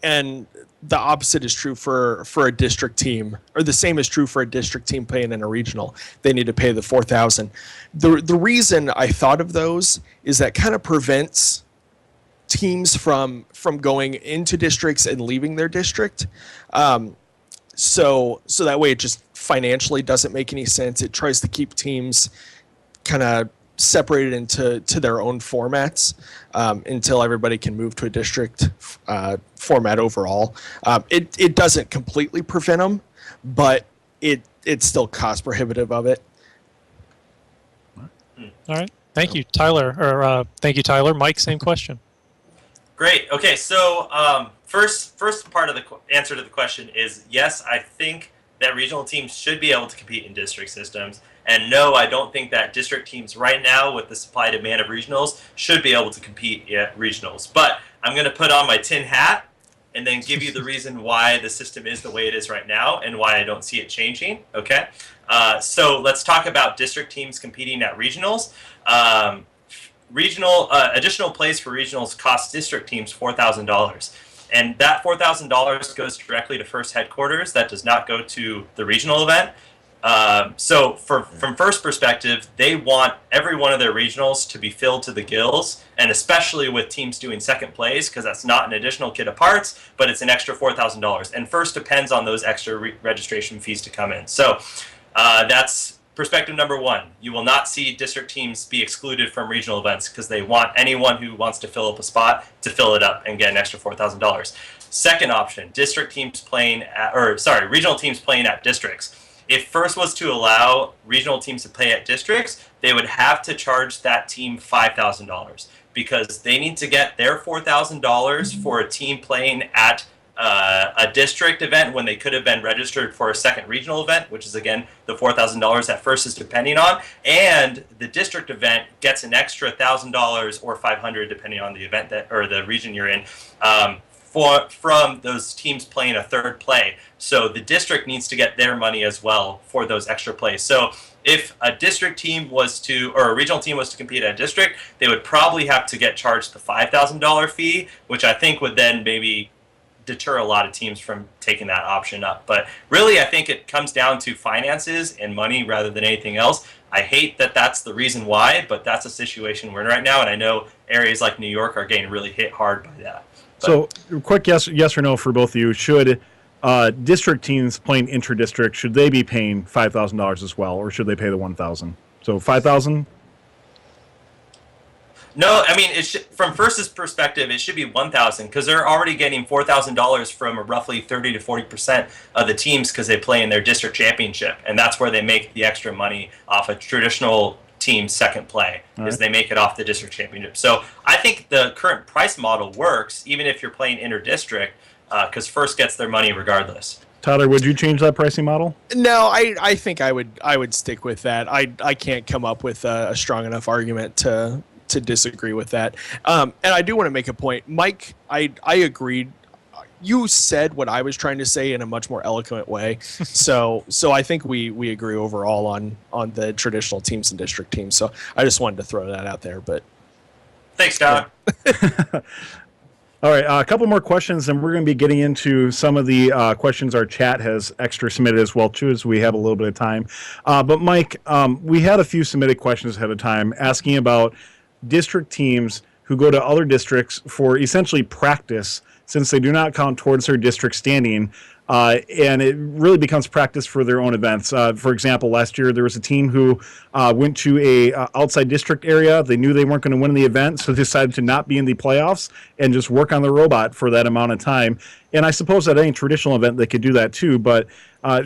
And the opposite is true for a district team, or the same is true for a district team playing in a regional. They need to pay the $4,000. The reason I thought of those is that kind of prevents teams from going into districts and leaving their district. So that way it just financially doesn't make any sense. It tries to keep teams kind of separated into their own formats until everybody can move to a district format overall. It doesn't completely prevent them, but it's still cost prohibitive of it. All right. Thank you, Tyler. Thank you, Tyler. Mike, same question. Great. Okay, so first part of the answer to the question is yes, I think that regional teams should be able to compete in district systems. And no, I don't think that district teams right now, with the supply demand of regionals, should be able to compete at regionals. But I'm going to put on my tin hat and then give you the reason why the system is the way it is right now and why I don't see it changing. Okay? So let's talk about district teams competing at regionals. Additional plays for regionals cost district teams $4,000. And that $4,000 goes directly to First headquarters. That does not go to the regional event. So from First perspective, they want every one of their regionals to be filled to the gills, and especially with teams doing second plays, because that's not an additional kit of parts, but it's an extra $4,000. And First depends on those extra registration fees to come in. So that's perspective number one. You will not see district teams be excluded from regional events because they want anyone who wants to fill up a spot to fill it up and get an extra $4,000. Second option, regional teams playing at districts. If First was to allow regional teams to play at districts, they would have to charge that team $5,000 because they need to get their $4,000 for a team playing at a district event when they could have been registered for a second regional event, which is, again, the $4,000 that First is depending on. And the district event gets an extra $1,000 or $500, depending on the event or the region you're in, from those teams playing a third play. So the district needs to get their money as well for those extra plays. So if a district team or a regional team was to compete at a district, they would probably have to get charged the $5,000 fee, which I think would then maybe deter a lot of teams from taking that option up. But really, I think it comes down to finances and money rather than anything else. I hate that that's the reason why, but that's a situation we're in right now, and I know areas like New York are getting really hit hard by that. So, quick yes or no for both of you. Should district teams playing intra-district, should they be paying $5,000 as well, or should they pay the $1,000? So $5,000? No, I mean, from FIRST's perspective, it should be 1,000 because they're already getting $4,000 from roughly 30 to 40% of the teams because they play in their district championship, and that's where they make the extra money off a traditional team's second play. Is they make it off the district championship. So I think the current price model works even if you're playing inter-district because FIRST gets their money regardless. Tyler, would you change that pricing model? No, I think I would stick with that. I can't come up with a strong enough argument to disagree with that. And I do want to make a point. Mike, I agreed. You said what I was trying to say in a much more eloquent way. So I think we agree overall on the traditional teams and district teams. So I just wanted to throw that out there. But thanks, Tyler. All right, a couple more questions, and we're going to be getting into some of the questions our chat has extra submitted as well, too, as we have a little bit of time. But, Mike, we had a few submitted questions ahead of time asking about district teams who go to other districts for essentially practice since they do not count towards their district standing. And it really becomes practice for their own events. For example, last year there was a team who went to a outside district area. They knew they weren't going to win the event, so they decided to not be in the playoffs and just work on the robot for that amount of time. And I suppose at any traditional event they could do that too. But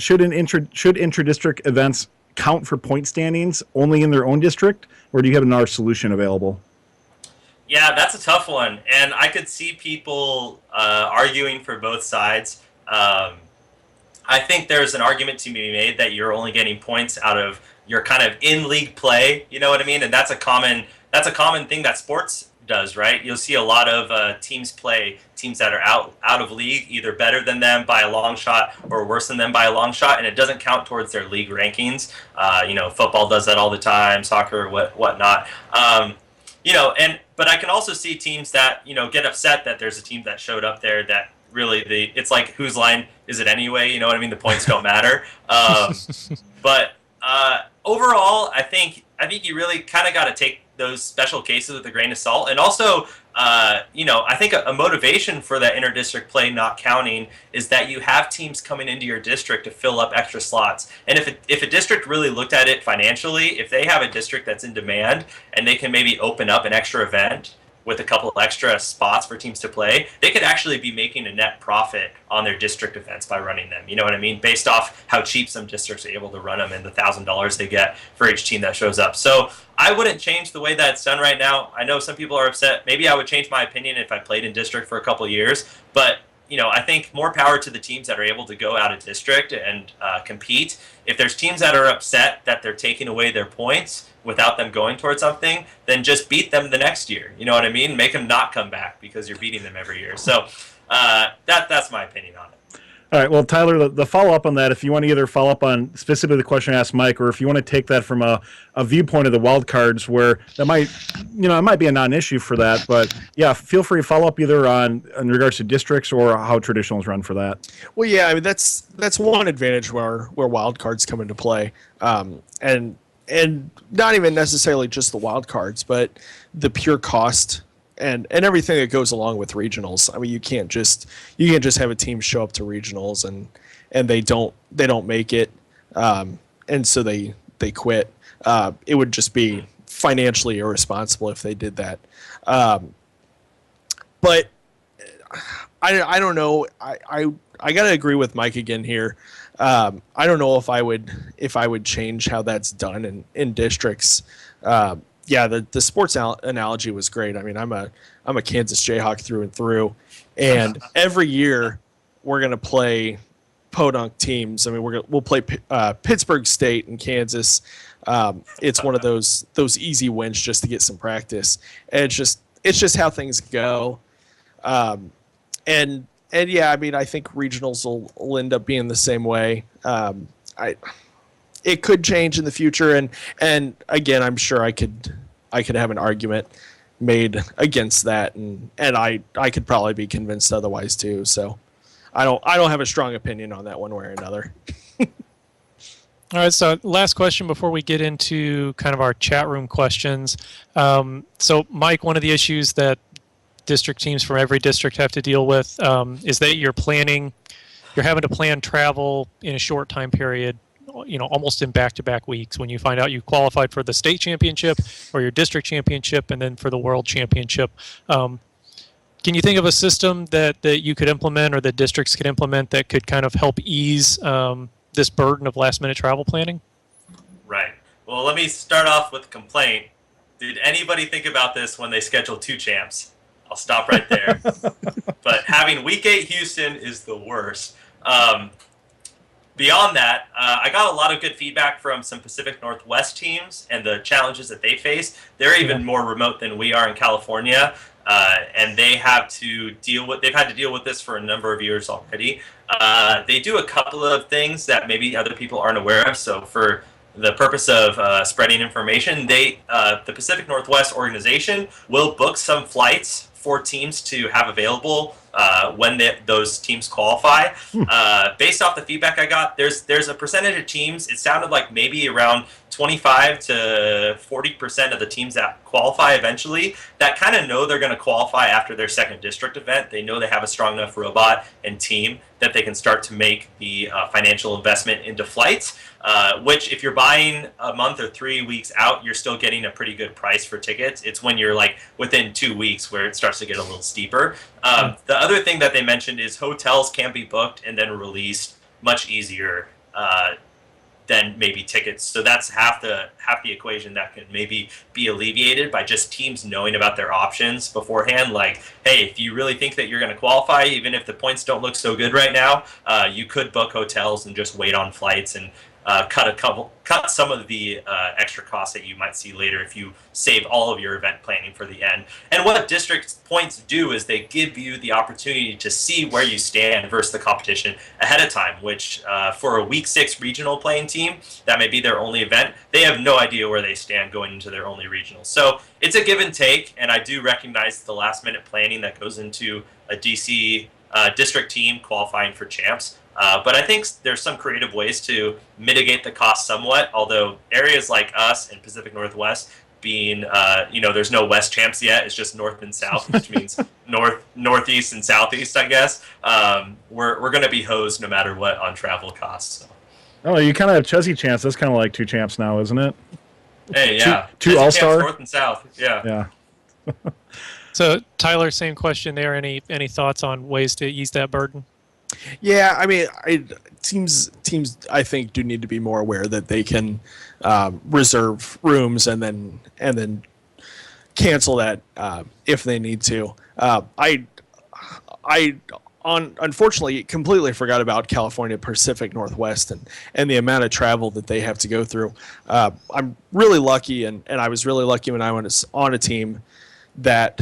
should inter-district events count for point standings only in their own district, or do you have another solution available? Yeah, that's a tough one, and I could see people arguing for both sides. I think there's an argument to be made that you're only getting points out of your kind of in-league play, you know what I mean? And that's a common thing that sports does, right? You'll see a lot of teams play teams that are out of league, either better than them by a long shot or worse than them by a long shot, and it doesn't count towards their league rankings. Football does that all the time, soccer, whatnot. But I can also see teams that get upset that there's a team that showed up there that really it's like, whose line is it anyway? You know what I mean? The points don't matter. But overall, I think you really kind of got to take those special cases with a grain of salt. And also, I think a motivation for that inter-district play not counting is that you have teams coming into your district to fill up extra slots. And if a district really looked at it financially, if they have a district that's in demand and they can maybe open up an extra event with a couple extra spots for teams to play, they could actually be making a net profit on their district events by running them. You know what I mean? Based off how cheap some districts are able to run them and the $1,000 they get for each team that shows up. So I wouldn't change the way that it's done right now. I know some people are upset. Maybe I would change my opinion if I played in district for a couple of years. But I think more power to the teams that are able to go out of district and compete. If there's teams that are upset that they're taking away their points without them going towards something, then just beat them the next year. You know what I mean? Make them not come back because you're beating them every year. So that's my opinion on it. All right. Well, Tyler, the follow-up on that, if you want to either follow up on specifically the question I asked Mike, or if you want to take that from a viewpoint of the wild cards where that might, it might be a non-issue for that. But, yeah, feel free to follow up either in regards to districts or how traditionals run for that. Well, yeah, I mean, that's one advantage where wild cards come into play. And not even necessarily just the wild cards, but the pure cost and everything that goes along with regionals. I mean, you can't just have a team show up to regionals and they don't make it, and so they quit. It would just be financially irresponsible if they did that. But I don't know. I gotta agree with Mike again here. I don't know if I would change how that's done in districts. Yeah, the sports analogy was great. I mean, I'm a Kansas Jayhawk through and through, and every year we're gonna play podunk teams. I mean, we'll play Pittsburgh State and Kansas. It's one of those easy wins just to get some practice. And it's just how things go. And yeah, I mean, I think regionals will end up being the same way. It could change in the future, and again, I'm sure I could have an argument made against that, and I could probably be convinced otherwise too. So I don't have a strong opinion on that one way or another. All right, so last question before we get into kind of our chat room questions. So Mike, one of the issues that district teams from every district have to deal with is that you're having to plan travel in a short time period almost in back-to-back weeks when you find out you qualified for the state championship or your district championship and then for the world championship. Can you think of a system that you could implement or that districts could implement that could kind of help ease this burden of last-minute travel planning? Right. Well, let me start off with a complaint. Did anybody think about this when they scheduled 2 champs? I'll stop right there. But having Week 8 Houston is the worst. Beyond that, I got a lot of good feedback from some Pacific Northwest teams and the challenges that they face. They're even more remote than we are in California, and they've had to deal with this for a number of years already. They do a couple of things that maybe other people aren't aware of. So for the purpose of spreading information, the Pacific Northwest organization will book some flights for teams to have available when those teams qualify. Based off the feedback I got, there's a percentage of teams, it sounded like maybe around 25 to 40% of the teams that qualify eventually that kind of know they're going to qualify after their second district event. They know they have a strong enough robot and team that they can start to make the financial investment into flights, which if you're buying a month or 3 weeks out, you're still getting a pretty good price for tickets. It's when you're like within 2 weeks where it starts to get a little steeper. The other thing that they mentioned is hotels can be booked and then released much easier than maybe tickets. So that's half the equation that can maybe be alleviated by just teams knowing about their options beforehand. Like, hey, if you really think that you're going to qualify, even if the points don't look so good right now, you could book hotels and just wait on flights and cut some of the extra costs that you might see later if you save all of your event planning for the end. And what district points do is they give you the opportunity to see where you stand versus the competition ahead of time, which for a week 6 regional playing team, that may be their only event. They have no idea where they stand going into their only regional. So it's a give and take, and I do recognize the last minute planning that goes into a DC district team qualifying for champs. But I think there's some creative ways to mitigate the cost somewhat, although areas like us in Pacific Northwest being, there's no West champs yet. It's just North and South, which means Northeast and Southeast, I guess. We're going to be hosed no matter what on travel costs. So. Oh, you kind of have Chessie champs. That's kind of like 2 champs now, isn't it? Hey, yeah. Two all-star? North and South, yeah. Yeah. So, Tyler, same question there. Any thoughts on ways to ease that burden? Yeah, I mean, teams I think do need to be more aware that they can reserve rooms and then cancel that if they need to. I unfortunately completely forgot about California Pacific Northwest and the amount of travel that they have to go through. I'm really lucky, and I was really lucky when I was on a team that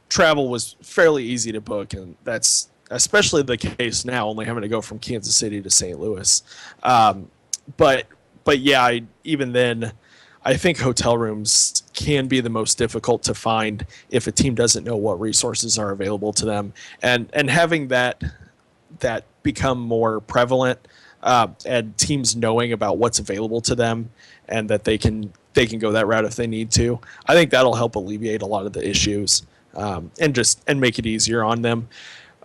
travel was fairly easy to book, and that's especially the case now, only having to go from Kansas City to St. Louis. But yeah, even then, I think hotel rooms can be the most difficult to find if a team doesn't know what resources are available to them. And having that become more prevalent, and teams knowing about what's available to them and that they can go that route if they need to, I think that'll help alleviate a lot of the issues, and make it easier on them.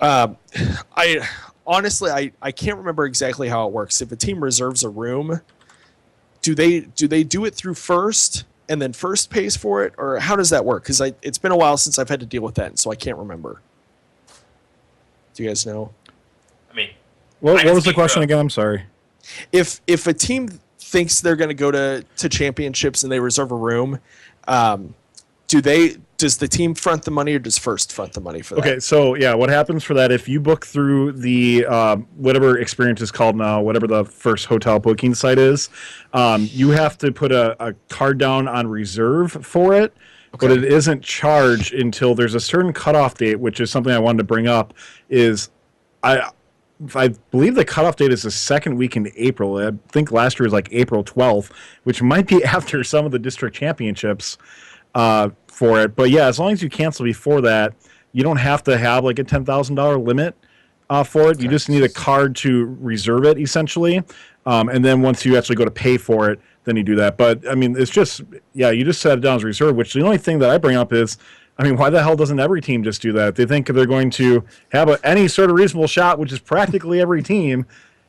I honestly can't remember exactly how it works. If a team reserves a room, do they do it through First and then First pays for it, or how does that work? Because it's been a while since I've had to deal with that, so I can't remember. Do you guys know? I mean, what was the question again? I'm sorry. If a team thinks they're going to go to championships and they reserve a room, does the team front the money, or does First front the money for that? Okay, so yeah, what happens for that, if you book through the whatever Experience is called now, whatever the First hotel booking site is, you have to put a card down on reserve for it, but it isn't charged until there's a certain cutoff date, which is something I wanted to bring up, is I believe the cutoff date is the second week in April. I think last year was like April 12th, which might be after some of the district championships for it. But yeah, as long as you cancel before that, you don't have to have like a $10,000 limit for it. You just need a card to reserve it, essentially. And then once you actually go to pay for it, then you do that. But I mean, it's just, yeah, you just set it down as reserve, which the only thing that I bring up is, I mean, why the hell doesn't every team just do that? If they think they're going to have any sort of reasonable shot, which is practically every team,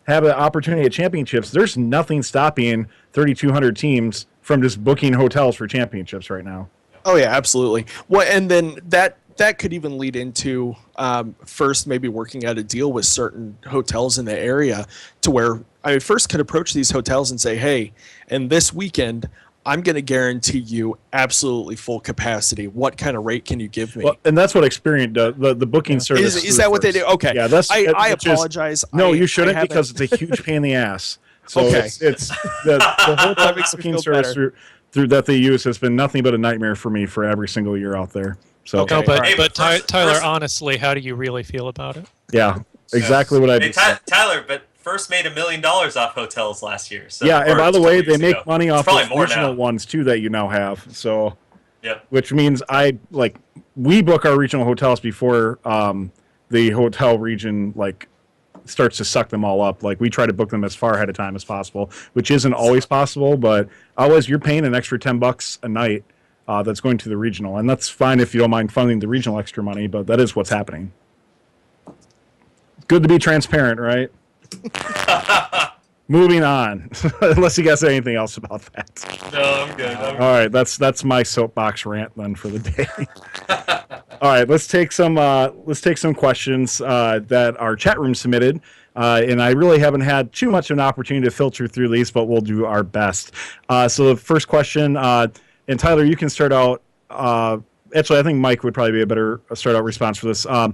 have an opportunity at championships, there's nothing stopping 3,200 teams from just booking hotels for championships right now. Oh yeah, absolutely. Well, and then that could even lead into first maybe working out a deal with certain hotels in the area to where I first could approach these hotels and say, hey, and this weekend I'm going to guarantee you absolutely full capacity. What kind of rate can you give me? Well, and that's what Experian does. The booking service. Is that what they do? Okay. Yeah, I apologize. No, you shouldn't because it's a huge pain in the ass. So Okay. it's the whole That makes me booking feel service through that they use has been nothing but a nightmare for me for every single year out there. So Okay. No, but, Alright. but Hey, Tyler, first- honestly, how do you really feel about it? yeah, exactly what I Hey, did. Tyler, but First made $1 million off hotels last year. So, Yeah, and or by the a way, couple they years make ago. money It's off probably the more regional now. ones too that you now have. So, Yep. which means we book our regional hotels before the hotel region starts to suck them all up. Like we try to book them as far ahead of time as possible, which isn't always possible, but you're paying an extra $10 a night that's going to the regional, and that's fine if you don't mind funding the regional extra money, but that is what's happening. Good to be transparent, right? Moving on, unless you guys say anything else about that. No, I'm good. All right, that's my soapbox rant then for the day. All right, let's take some questions that our chat room submitted, and I really haven't had too much of an opportunity to filter through these, but we'll do our best. So the first question, and Tyler, you can start out. Actually, I think Mike would probably be a better start out response for this. So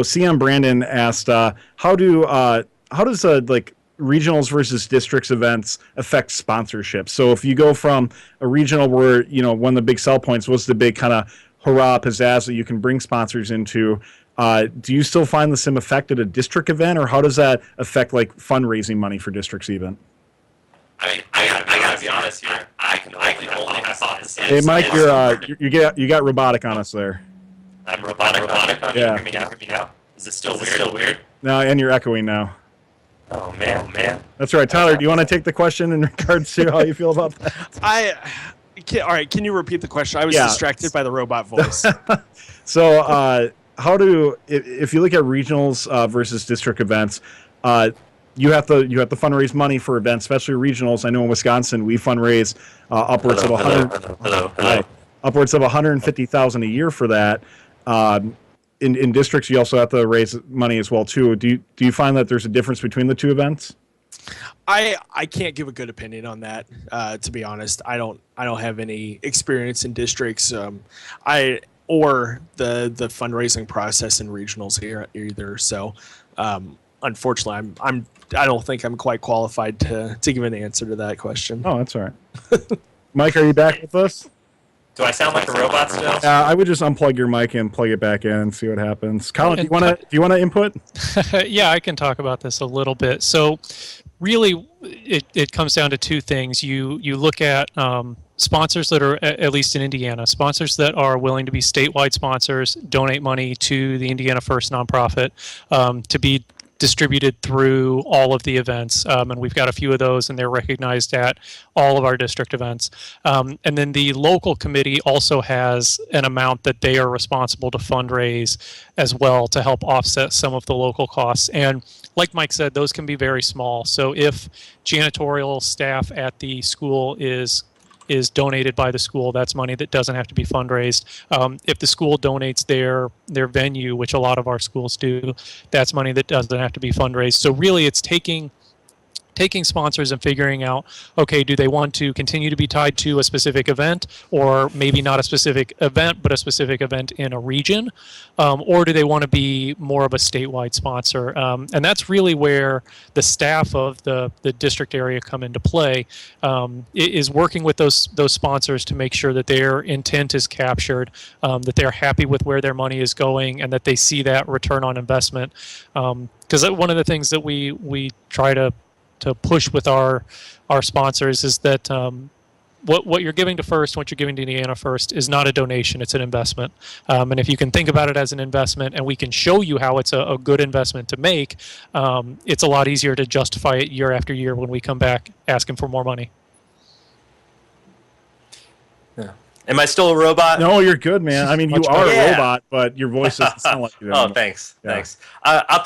CM Brandon asked, how does regionals versus districts events affect sponsorship? So if you go from a regional where, one of the big sell points was the big kind of hurrah pizzazz that you can bring sponsors into, do you still find the same effect at a district event, or how does that affect fundraising money for districts even? I gotta be honest here. I can only hypothesize. Hey Mike, you got robotic on us there. I'm robotic. Yeah. Hear me now. Is it still weird? No, and you're echoing now. Oh man. That's right, Tyler. Do you want to take the question in regards to how you feel about that? All right, can you repeat the question? I was Yeah. distracted by the robot voice. So, if you look at regionals versus district events, you have to fundraise money for events, especially regionals. I know in Wisconsin we fundraise upwards of $150,000 a year for that. In districts, you also have to raise money as well too. Do you find that there's a difference between the two events? I can't give a good opinion on that. To be honest, I don't have any experience in districts. Or the fundraising process in regionals here either. So, unfortunately, I don't think I'm quite qualified to give an answer to that question. Oh, that's all right. Mike, are you back with us? Do I sound like a robot still? I would just unplug your mic and plug it back in and see what happens. Colin, do you want to input? Yeah, I can talk about this a little bit. So really, it comes down to two things. You look at sponsors that are, at least in Indiana, sponsors that are willing to be statewide sponsors, donate money to the Indiana First nonprofit to be distributed through all of the events, and we've got a few of those, and they're recognized at all of our district events. And then the local committee also has an amount that they are responsible to fundraise as well to help offset some of the local costs. And like Mike said, those can be very small. So if janitorial staff at the school is donated by the school, that's money that doesn't have to be fundraised. If the school donates their venue, which a lot of our schools do, that's money that doesn't have to be fundraised. So really it's taking sponsors and figuring out, okay, do they want to continue to be tied to a specific event, or maybe not a specific event, but a specific event in a region, or do they want to be more of a statewide sponsor? And that's really where the staff of the district area come into play, is working with those sponsors to make sure that their intent is captured, that they're happy with where their money is going, and that they see that return on investment. Because one of the things that we try to push with our sponsors is that what you're giving to First, what you're giving to Indiana First, is not a donation, it's an investment. And if you can think about it as an investment, and we can show you how it's a good investment to make, it's a lot easier to justify it year after year when we come back asking for more money. Yeah. Am I still a robot? No, you're good, man. I mean, you Much are better. a Yeah. robot, but your voice doesn't sound like you. Oh, thanks. Yeah. Thanks. I'll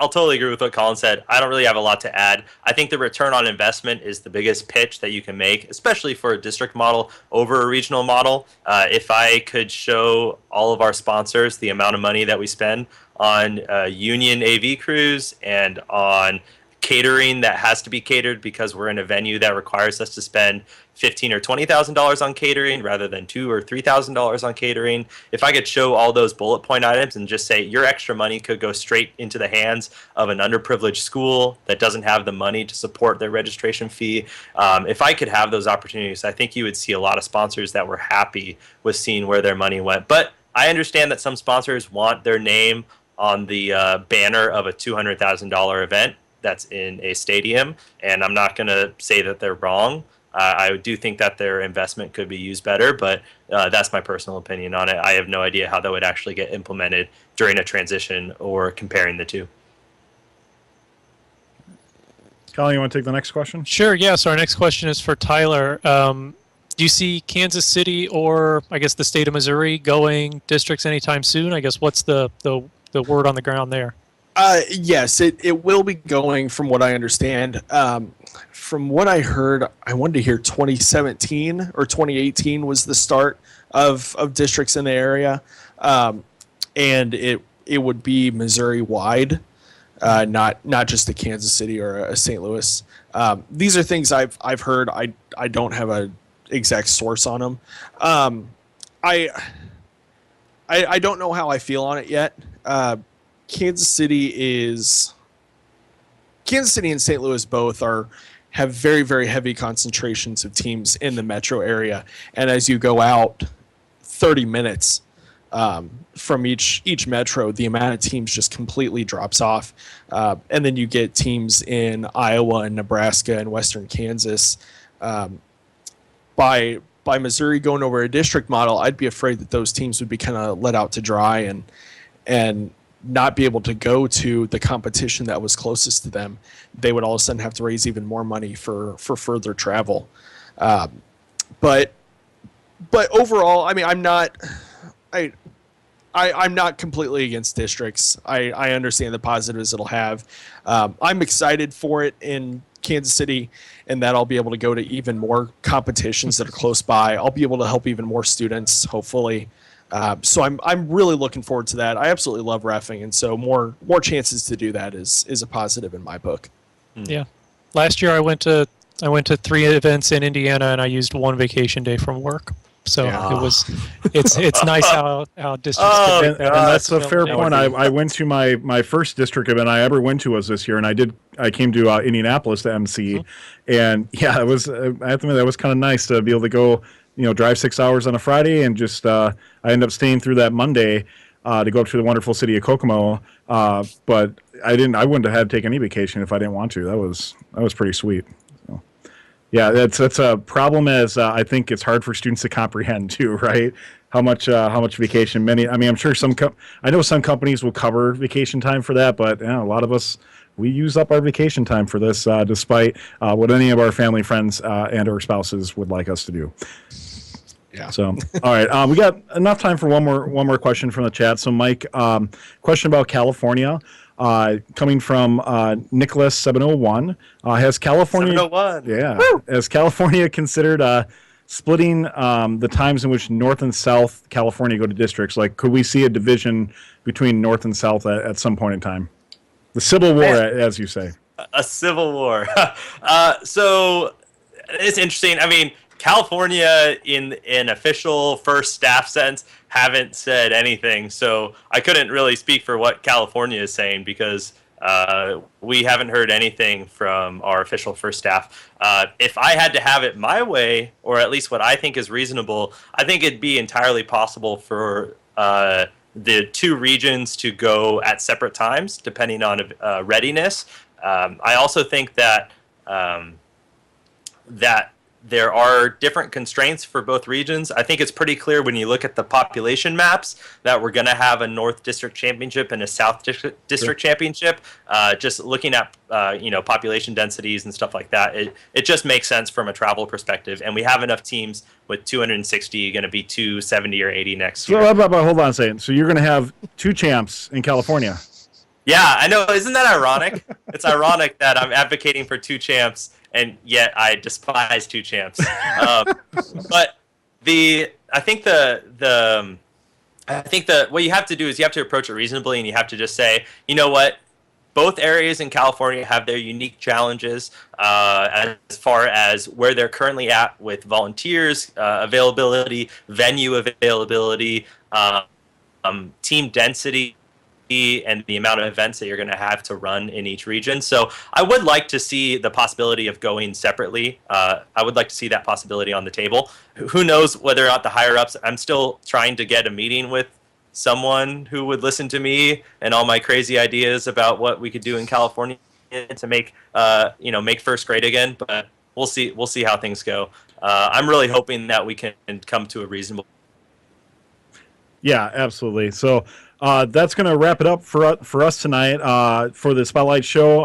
totally agree with what Colin said. I don't really have a lot to add. I think the return on investment is the biggest pitch that you can make, especially for a district model over a regional model. If I could show all of our sponsors the amount of money that we spend on union AV crews and on catering that has to be catered because we're in a venue that requires us to spend $15,000 or $20,000 on catering rather than $2,000 or $3,000 on catering. If I could show all those bullet point items and just say your extra money could go straight into the hands of an underprivileged school that doesn't have the money to support their registration fee, if I could have those opportunities, I think you would see a lot of sponsors that were happy with seeing where their money went. But I understand that some sponsors want their name on the banner of a $200,000 event that's in a stadium, and I'm not going to say that they're wrong. I do think that their investment could be used better, but that's my personal opinion on it. I have no idea how that would actually get implemented during a transition or comparing the two. Colin, you want to take the next question? Sure, yeah. So our next question is for Tyler. Do you see Kansas City or I guess the state of Missouri going districts anytime soon? I guess what's the word on the ground there? Yes, it will be going from what I understand. From what I heard, I wanted to hear 2017 or 2018 was the start of districts in the area. And it would be Missouri wide, not just a Kansas City or a St. Louis. These are things I've heard. I don't have a exact source on them. I don't know how I feel on it yet. Kansas City and St. Louis both have very, very heavy concentrations of teams in the metro area. And as you go out 30 minutes from each metro, the amount of teams just completely drops off. And then you get teams in Iowa and Nebraska and Western Kansas. By Missouri going over a district model, I'd be afraid that those teams would be kind of let out to dry and not be able to go to the competition that was closest to them. They would all of a sudden have to raise even more money for further travel. But overall, I mean, I'm not completely against districts. I understand the positives it'll have. I'm excited for it in Kansas City, and that I'll be able to go to even more competitions that are close by. I'll be able to help even more students, hopefully. So I'm really looking forward to that. I absolutely love reffing, and so more chances to do that is a positive in my book. Yeah. Last year I went to 3 events in Indiana and I used 1 vacation day from work. So it's nice how districts And that's a fair point. I went to my first district event I ever went to was this year, and I came to Indianapolis to MC, and yeah, it was I have to admit that was kind of nice to be able to go, drive 6 hours on a Friday and just I ended up staying through that Monday to go up to the wonderful city of Kokomo. But I wouldn't have had to take any vacation if I didn't want to. That was pretty sweet. So, yeah, that's a problem as I think it's hard for students to comprehend too, right? How much vacation I'm sure I know some companies will cover vacation time for that, but a lot of us, we use up our vacation time for this, despite what any of our family, friends, and our spouses would like us to do. Yeah. So, all right, we got enough time for one more question from the chat. So, Mike, question about California, coming from Nicholas 701. Has California 701. Yeah. Woo! Has California considered splitting the times in which North and South California go to districts? Like, could we see a division between North and South at some point in time? The Civil War, as you say. A civil war. So it's interesting. I mean, California, in an official first staff sense, haven't said anything. So I couldn't really speak for what California is saying because we haven't heard anything from our official first staff. If I had to have it my way, or at least what I think is reasonable, I think it'd be entirely possible for the 2 regions to go at separate times, depending on readiness. I also think that that there are different constraints for both regions. I think it's pretty clear when you look at the population maps that we're going to have a North District Championship and a South District Championship. Just looking at population densities and stuff like that, it just makes sense from a travel perspective. And we have enough teams with 260 going to be 270 or 80 next year. So, hold on a second. So you're going to have 2 champs in California. Yeah, I know. Isn't that ironic? It's ironic that I'm advocating for 2 champs, and yet I despise 2 champs. But I think what you have to do is you have to approach it reasonably, and you have to just say, you know what, both areas in California have their unique challenges as far as where they're currently at with volunteers availability, venue availability, team density, and the amount of events that you're going to have to run in each region. So I would like to see the possibility of going separately. I would like to see that possibility on the table. Who knows whether or not the higher-ups, I'm still trying to get a meeting with someone who would listen to me and all my crazy ideas about what we could do in California to make first grade again, but we'll see how things go. I'm really hoping that we can come to a reasonable. Yeah, absolutely. So that's going to wrap it up for us tonight for the Spotlight Show.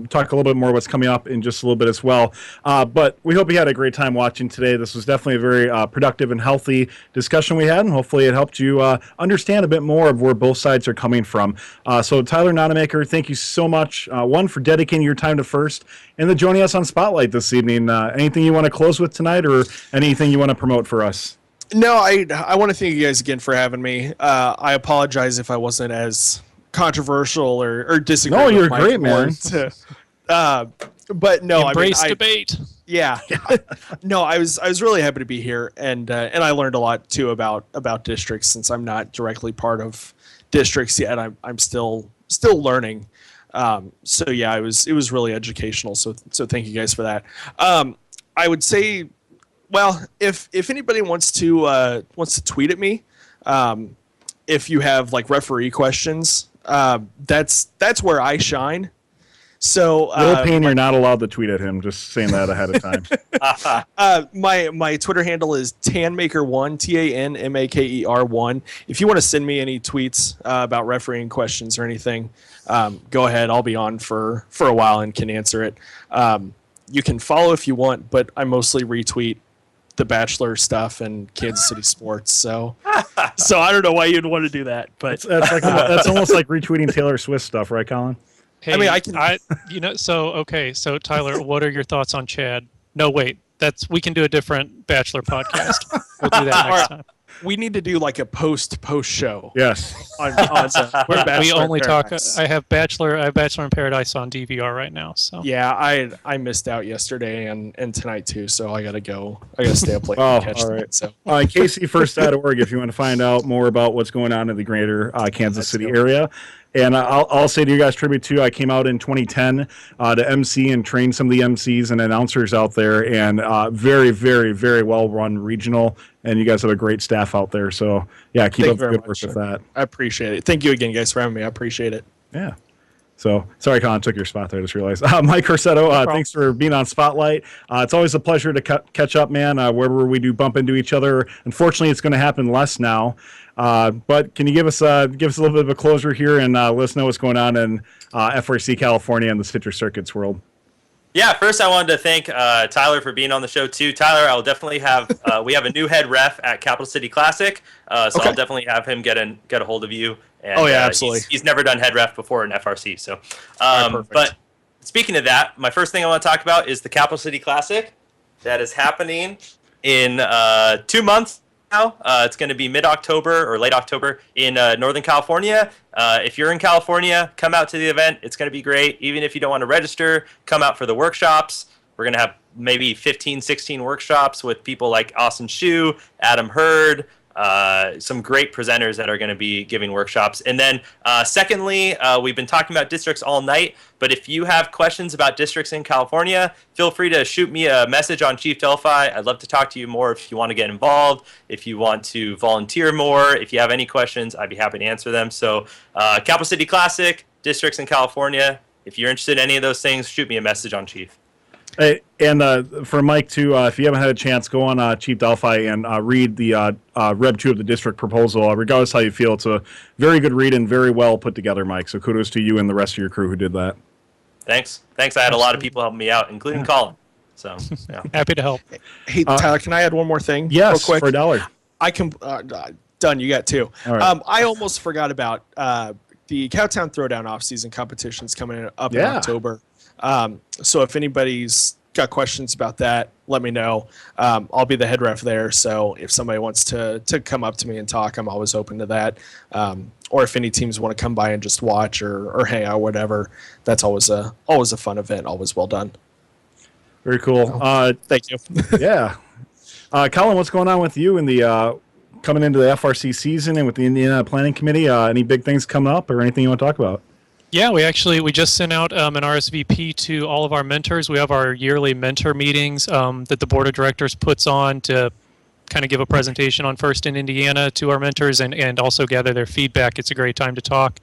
Talk a little bit more what's coming up in just a little bit as well. But we hope you had a great time watching today. This was definitely a very productive and healthy discussion we had, and hopefully it helped you understand a bit more of where both sides are coming from. So Tyler Nunemaker, thank you so much, one, for dedicating your time to FIRST, and then joining us on Spotlight this evening. Anything you want to close with tonight, or anything you want to promote for us? No, I want to thank you guys again for having me. I apologize if I wasn't as controversial or disagree. No, with you're my great, man. But no, embrace debate. Yeah, no, I was really happy to be here, and I learned a lot too about districts, since I'm not directly part of districts yet. I'm still learning. So yeah, it was really educational. So thank you guys for that. I would say, well, if anybody wants to tweet at me, if you have like referee questions, that's where I shine. So Little Pain, you're not allowed to tweet at him. Just saying that ahead of time. My Twitter handle is Tanmaker1, TANMAKER1. If you want to send me any tweets about refereeing questions or anything, go ahead. I'll be on for a while and can answer it. You can follow if you want, but I mostly retweet the Bachelor stuff and Kansas City sports. So I don't know why you'd want to do that, but that's almost like retweeting Taylor Swift stuff, right, Colin? Hey, I mean, So Tyler, what are your thoughts on Chad? No, wait, we can do a different Bachelor podcast. We'll do that next time. we need to do like a post show. Yes. We only talk. I have Bachelor in Paradise on DVR right now. So yeah, I missed out yesterday and tonight too. So I gotta go. I gotta stay up late. Oh, and catch all right. that, so KCFirst.org if you want to find out more about what's going on in the greater Kansas City area. And I'll say to you guys tribute too, I came out in 2010 to MC and train some of the MCs and announcers out there, and very, very, very well run regional. And you guys have a great staff out there. So yeah, keep up the good work with that. I appreciate it. Thank you again, guys, for having me. I appreciate it. Yeah. So sorry, Colin, took your spot there. I just realized. Mike Corsetto, thanks for being on Spotlight. It's always a pleasure to catch up, man. Wherever we do bump into each other, unfortunately, it's going to happen less now. But can you give us a little bit of a closure here and let us know what's going on in FRC California and the Citrus Circuits world? Yeah, first I wanted to thank Tyler for being on the show too. Tyler, I'll definitely have we have a new head ref at Capital City Classic, so Okay. I'll definitely have him get a hold of you. And, Oh, yeah, absolutely. He's never done head ref before in FRC, so. right, perfect. But speaking of that, my first thing I want to talk about is the Capital City Classic that is happening in 2 months now. It's going to be mid-October or late October in Northern California. If you're in California, come out to the event. It's going to be great. Even if you don't want to register, come out for the workshops. We're going to have maybe 15, 16 workshops with people like Austin Shu, Adam Hurd, some great presenters that are going to be giving workshops. And then secondly, we've been talking about districts all night, but if you have questions about districts in California, feel free to shoot me a message on Chief Delphi. I'd love to talk to you more if you want to get involved, if you want to volunteer more. If you have any questions, I'd be happy to answer them. So Capital City Classic, districts in California, if you're interested in any of those things, shoot me a message on Chief. Hey, and for Mike too, if you haven't had a chance, go on Cheap Delphi and read the Rev 2 of the district proposal. Regardless how you feel, it's a very good read and very well put together, Mike. So kudos to you and the rest of your crew who did that. Thanks. I had a lot of people helping me out, including Colin. So, yeah. Happy to help. Hey, Tyler, can I add one more thing? Yes, real quick? for $1. I can. Done. You got two. All right. I almost forgot about the Cowtown Throwdown off-season competitions coming up in Yeah. October. So if anybody's got questions about that, let me know. I'll be the head ref there, so if somebody wants to come up to me and talk, I'm always open to that. Or if any teams want to come by and just watch or hang out, whatever, that's always a fun event, always well done. Very cool. Thank you. Yeah. Colin, what's going on with you in the coming into the FRC season and with the Indiana Planning Committee? Any big things coming up or anything you want to talk about? Yeah, we just sent out an RSVP to all of our mentors. We have our yearly mentor meetings that the board of directors puts on to kind of give a presentation on First in Indiana to our mentors and also gather their feedback. It's a great time to talk.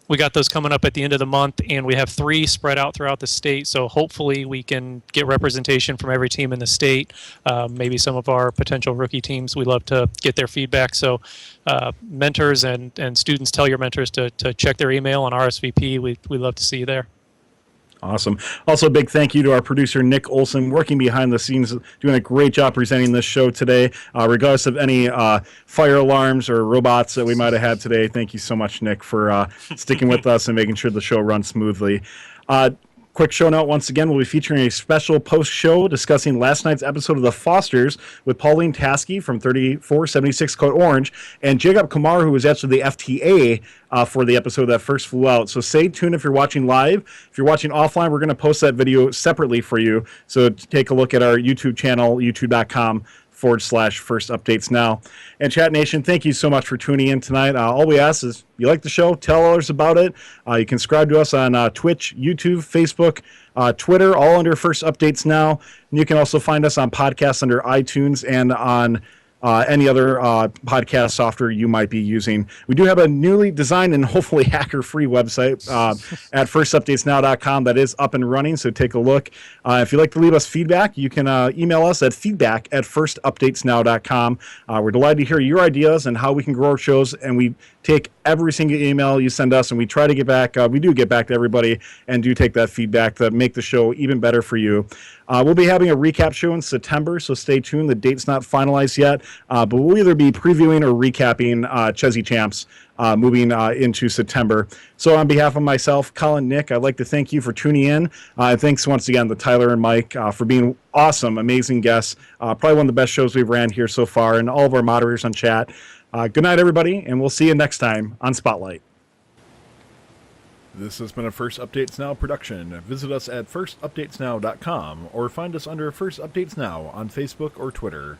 We got those coming up at the end of the month, and we have 3 spread out throughout the state. So hopefully we can get representation from every team in the state. Maybe some of our potential rookie teams, we love to get their feedback. So mentors and students, tell your mentors to check their email on RSVP. We'd love to see you there. Awesome. Also, a big thank you to our producer, Nick Olson, working behind the scenes, doing a great job presenting this show today. Regardless of any fire alarms or robots that we might have had today, thank you so much, Nick, for sticking with us and making sure the show runs smoothly. Quick show note, once again, we'll be featuring a special post-show discussing last night's episode of The Fosters with Pauline Taskey from 3476 Code Orange and Jacob Kumar, who was actually the FTA for the episode that first flew out. So stay tuned if you're watching live. If you're watching offline, we're going to post that video separately for you. So take a look at our YouTube channel, youtube.com/First Updates Now. And Chat Nation, thank you so much for tuning in tonight. All we ask is, you like the show, tell others about it. You can subscribe to us on Twitch, YouTube, Facebook, Twitter, all under First Updates Now. And you can also find us on podcasts under iTunes and on any other podcast software you might be using. We do have a newly designed and hopefully hacker-free website at firstupdatesnow.com that is up and running, so take a look. If you'd like to leave us feedback, you can email us at feedback@firstupdatesnow.com. We're delighted to hear your ideas and how we can grow our shows, and we take every single email you send us, and we try to get back. We do get back to everybody and do take that feedback to make the show even better for you. We'll be having a recap show in September, so stay tuned. The date's not finalized yet, but we'll either be previewing or recapping Chessie Champs moving into September. So on behalf of myself, Colin, Nick, I'd like to thank you for tuning in. Thanks once again to Tyler and Mike for being awesome, amazing guests. Probably one of the best shows we've ran here so far, and all of our moderators on chat. Good night, everybody, and we'll see you next time on Spotlight. This has been a First Updates Now production. Visit us at firstupdatesnow.com or find us under First Updates Now on Facebook or Twitter.